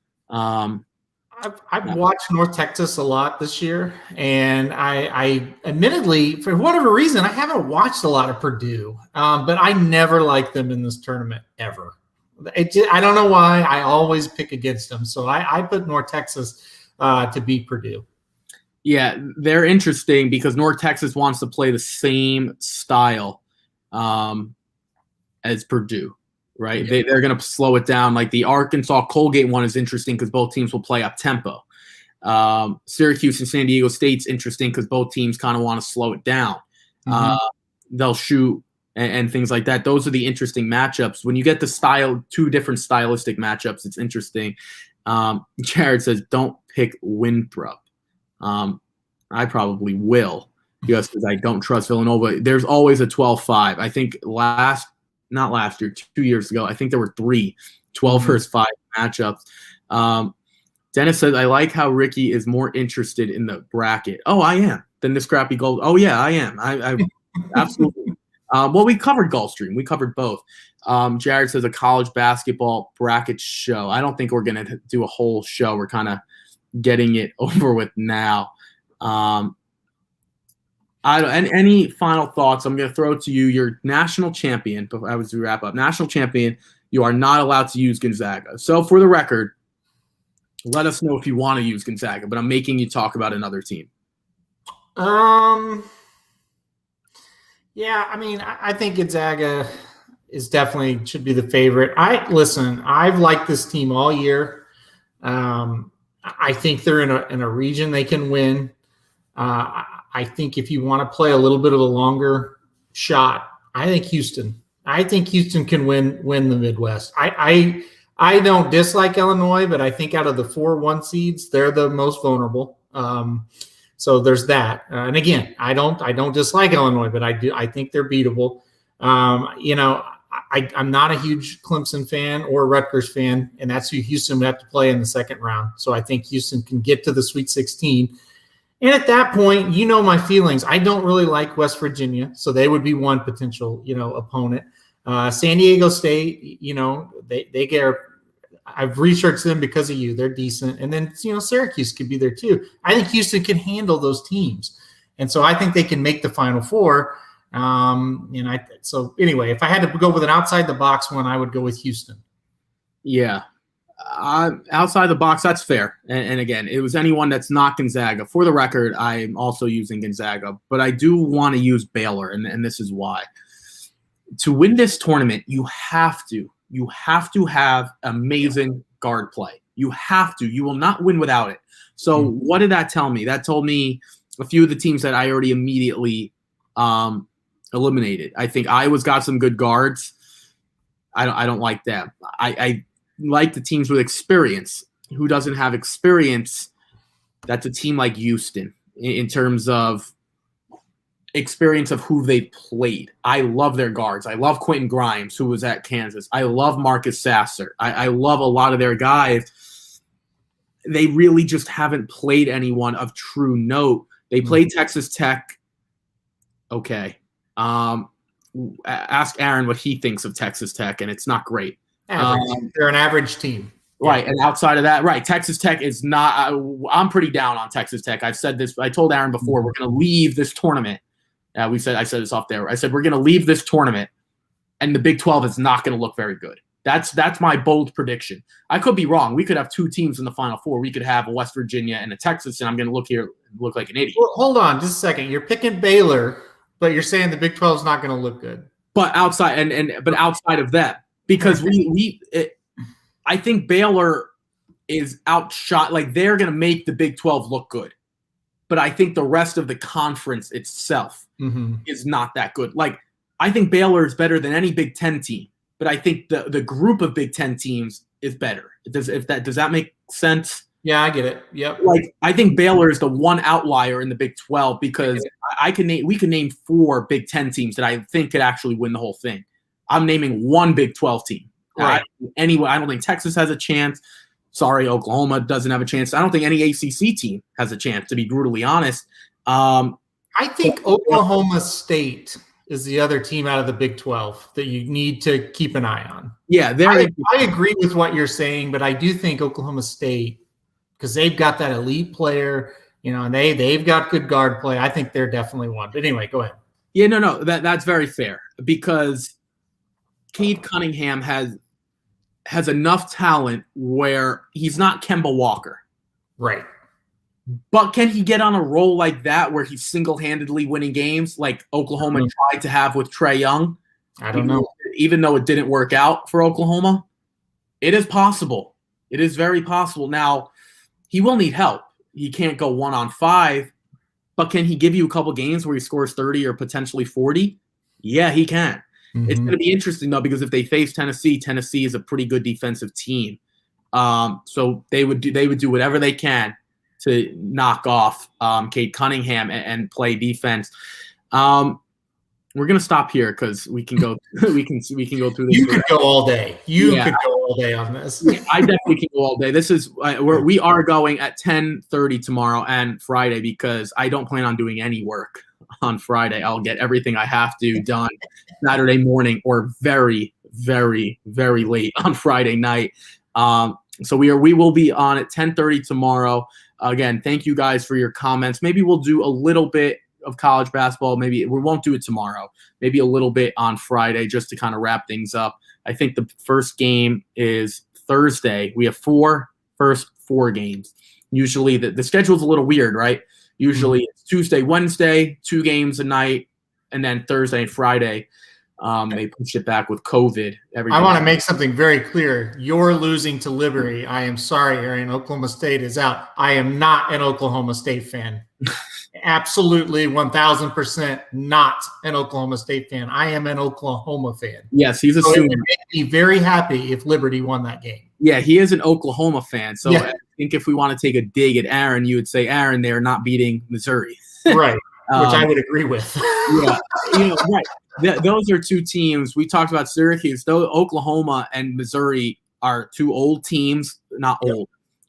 [SPEAKER 4] I've watched North Texas a lot this year, and I admittedly, for whatever reason, I haven't watched a lot of Purdue, but I never liked them in this tournament ever. I don't know why. I always pick against them, so I put North Texas to beat Purdue.
[SPEAKER 3] Yeah, they're interesting because North Texas wants to play the same style as Purdue. Right, yeah. They're going to slow it down. Like the Arkansas-Colgate one is interesting because both teams will play up tempo. Syracuse and San Diego State's interesting because both teams kind of want to slow it down. They'll shoot and things like that. Those are the interesting matchups. When you get the 2 different stylistic matchups, it's interesting. Jared says, don't pick Winthrop. I probably will just because I don't trust Villanova. There's always a 12-5. I think not last year, 2 years ago, I think there were 3 12 versus 5 matchups. Dennis says, I like how Ricky is more interested in the bracket. Oh, I am. Than the scrappy gold. Oh, yeah, I am. I absolutely. Well, we covered Gulfstream. We covered both. Jared says a college basketball bracket show. I don't think we're going to do a whole show. We're kind of getting it over with now. Any final thoughts? I'm going to throw it to you. You're national champion. But as we wrap up, national champion, you are not allowed to use Gonzaga. So for the record, let us know if you want to use Gonzaga, but I'm making you talk about another team.
[SPEAKER 4] Yeah, I mean, I think Gonzaga is definitely should be the favorite. I've liked this team all year. I think they're in a region they can win. I think if you want to play a little bit of a longer shot, I think Houston can win the Midwest. I don't dislike Illinois, but I think out of the 4 1 seeds, they're the most vulnerable. So there's that. And again, I don't dislike Illinois, but I think they're beatable. I'm not a huge Clemson fan or Rutgers fan, and that's who Houston would have to play in the second round. So I think Houston can get to the Sweet 16. And at that point, my feelings. I don't really like West Virginia, so they would be one potential, opponent. San Diego State, they get. I've researched them because of you. They're decent. And then, Syracuse could be there too. I think Houston can handle those teams. And so I think they can make the Final Four. So anyway, if I had to go with an outside the box one, I would go with Houston.
[SPEAKER 3] Yeah. Outside the box, that's fair. And again, it was anyone that's not Gonzaga. For the record, I'm also using Gonzaga, but I do want to use Baylor, and this is why. To win this tournament, you have to have amazing guard play. You have to. You will not win without it. So what did that tell me? That told me a few of the teams that I already immediately eliminated. I think Iowa's got some good guards. I don't like them. I like the teams with experience. Who doesn't have experience? That's a team like Houston in terms of experience of who they played. I love their guards. I love Quentin Grimes, who was at Kansas. I love Marcus Sasser. I love a lot of their guys. They really just haven't played anyone of true note. They played Texas Tech. Okay. Ask Aaron what he thinks of Texas Tech, and it's not great.
[SPEAKER 4] They're an average team.
[SPEAKER 3] Right, and outside of that, right, Texas Tech is not I'm pretty down on Texas Tech. I've said this. I told Aaron before, we're going to leave this tournament. I said this off there. I said we're going to leave this tournament, and the Big 12 is not going to look very good. That's my bold prediction. I could be wrong. We could have 2 teams in the Final Four. We could have a West Virginia and a Texas, and I'm going to look like an idiot.
[SPEAKER 4] Well, hold on just a second. You're picking Baylor, but you're saying the Big 12 is not going to look good.
[SPEAKER 3] But outside outside of that, because I think Baylor is outshot. Like, they're going to make the Big 12 look good. But I think the rest of the conference itself is not that good. Like, I think Baylor is better than any Big 10 team, but I think the group of Big 10 teams is better. Does that make sense?
[SPEAKER 4] Yeah, I get it. Yep.
[SPEAKER 3] Like, I think Baylor is the one outlier in the Big 12 because we can name 4 Big 10 teams that I think could actually win the whole thing. I'm naming one Big 12 team.
[SPEAKER 4] Right.
[SPEAKER 3] Anyway, I don't think Texas has a chance. Sorry, Oklahoma doesn't have a chance. I don't think any ACC team has a chance, to be brutally honest.
[SPEAKER 4] I think Oklahoma State is the other team out of the Big 12 that you need to keep an eye on.
[SPEAKER 3] Yeah,
[SPEAKER 4] I agree with what you're saying, but I do think Oklahoma State, because they've got that elite player, and they've got good guard play. I think they're definitely one. But anyway, go ahead.
[SPEAKER 3] Yeah, no, that's very fair because Cade Cunningham has enough talent where he's not Kemba Walker.
[SPEAKER 4] Right.
[SPEAKER 3] But can he get on a roll like that where he's single-handedly winning games like Oklahoma tried to have with Trae Young?
[SPEAKER 4] I don't know.
[SPEAKER 3] Even though it didn't work out for Oklahoma, it is possible. It is very possible. Now, he will need help. He can't go 1-on-5, but can he give you a couple games where he scores 30 or potentially 40? Yeah, he can. It's going to be interesting, though, because if they face Tennessee is a pretty good defensive team. So they would do whatever they can to knock off Cade Cunningham and play defense. We're gonna stop here because we can go we can go through this.
[SPEAKER 4] You could go all day. You could go all day on this.
[SPEAKER 3] I definitely can go all day. This is we are going at 10:30 tomorrow and Friday because I don't plan on doing any work on Friday. I'll get everything I have to done Saturday morning or very, very, very late on Friday night. So we will be on at 10:30 tomorrow. Again, thank you guys for your comments. Maybe we'll do a little bit of college basketball. Maybe we won't do it tomorrow. Maybe a little bit on Friday just to kind of wrap things up. I think the first game is Thursday. We have first four games. Usually the schedule's a little weird, right? Usually it's Tuesday, Wednesday, 2 games a night, and then Thursday and Friday. They pushed it back with COVID.
[SPEAKER 4] I want to make something very clear. You're losing to Liberty. I am sorry, Aaron. Oklahoma State is out. I am not an Oklahoma State fan. Absolutely 1,000% not an Oklahoma State fan. I am an Oklahoma fan.
[SPEAKER 3] Yes, he's
[SPEAKER 4] So
[SPEAKER 3] assuming.
[SPEAKER 4] it would make me very happy if Liberty won that game.
[SPEAKER 3] Yeah, he is an Oklahoma fan. So
[SPEAKER 4] Yeah.
[SPEAKER 3] I think if we want to take a dig at Aaron, you would say, Aaron, they're not beating Missouri.
[SPEAKER 4] Right, which I would agree with.
[SPEAKER 3] Yeah, right. Those are 2 teams. We talked about Syracuse. Though Oklahoma and Missouri are 2 old teams, not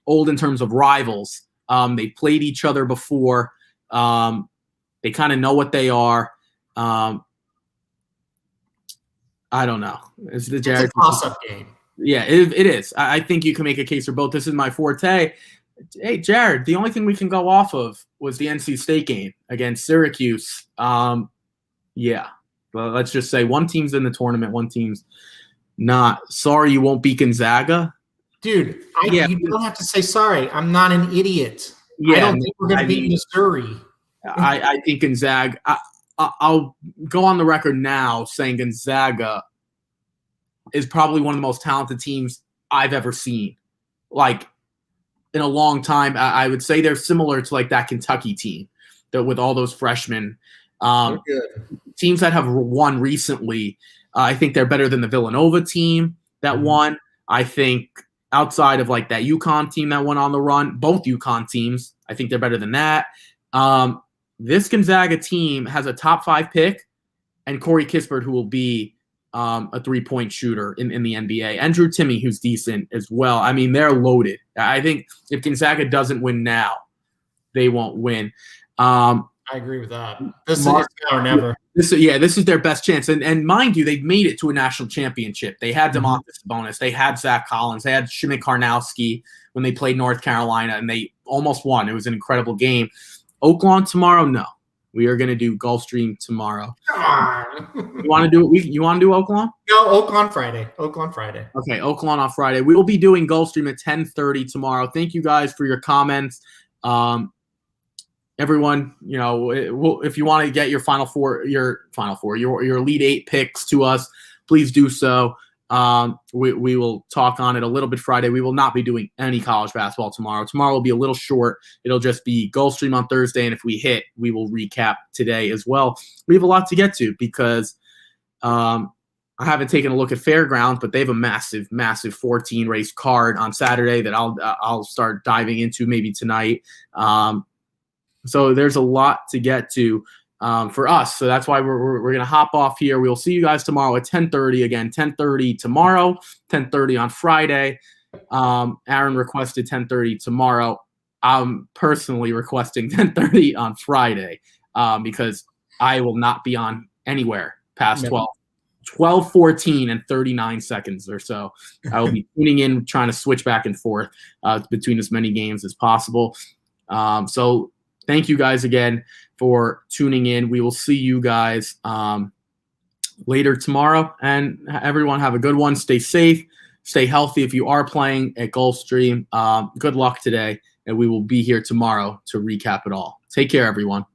[SPEAKER 3] old in terms of rivals. They played each other before. They kind of know what they are. I don't know. It's
[SPEAKER 4] It's a toss-up game.
[SPEAKER 3] Yeah, it is. I think you can make a case for both. This is my forte. Hey, Jared, the only thing we can go off of was the NC State game against Syracuse. Yeah. Well, let's just say one team's in the tournament, one team's not. Sorry you won't beat Gonzaga.
[SPEAKER 4] Dude, you don't have to say sorry. I'm not an idiot.
[SPEAKER 3] Yeah,
[SPEAKER 4] I don't think we're going to beat Missouri.
[SPEAKER 3] I think Gonzaga I'll go on the record now saying Gonzaga is probably one of the most talented teams I've ever seen. Like, in a long time, I would say they're similar to like that Kentucky team with all those freshmen. Teams that have won recently, I think they're better than the Villanova team that won. I think outside of like that UConn team that went on the run, both UConn teams, I think they're better than that. This Gonzaga team has a top 5 pick and Corey Kispert, who will be a 3-point shooter in the NBA. And Drew Timme, who's decent as well. I mean, they're loaded. I think if Gonzaga doesn't win now, they won't win.
[SPEAKER 4] I agree with that. This is now or never.
[SPEAKER 3] This is their best chance. And mind you, they've made it to a national championship. They had Demontis Sabonis. They had Zach Collins. They had Shimon Karnowski when they played North Carolina, and they almost won. It was an incredible game. Oakland tomorrow? No. We are going to do Gulfstream tomorrow.
[SPEAKER 4] Come on.
[SPEAKER 3] You want to do it? You want to do Oakland?
[SPEAKER 4] No, Oakland Friday. Oakland Friday.
[SPEAKER 3] Okay, Oakland on Friday. We will be doing Gulfstream at 10:30 tomorrow. Thank you guys for your comments. Everyone, if you want to get your your Elite 8 picks to us, please do so. We will talk on it a little bit Friday. We will not be doing any college basketball tomorrow. Tomorrow will be a little short. It'll just be Gulfstream on Thursday, and if we hit, we will recap today as well. We have a lot to get to because I haven't taken a look at Fairgrounds, but they have a massive 14 race card on Saturday that I'll start diving into maybe tonight. So there's a lot to get to for us. So that's why we're going to hop off here. We'll see you guys tomorrow at 10:30. Again, 10:30 tomorrow, 10:30 on Friday. Aaron requested 10:30 tomorrow. I'm personally requesting 10:30 on Friday because I will not be on anywhere past 12:14 and 39 seconds or so. I will be tuning in, trying to switch back and forth between as many games as possible. So thank you guys again for tuning in. We will see you guys later tomorrow. And everyone have a good one. Stay safe. Stay healthy if you are playing at Gulfstream. Good luck today. And we will be here tomorrow to recap it all. Take care, everyone.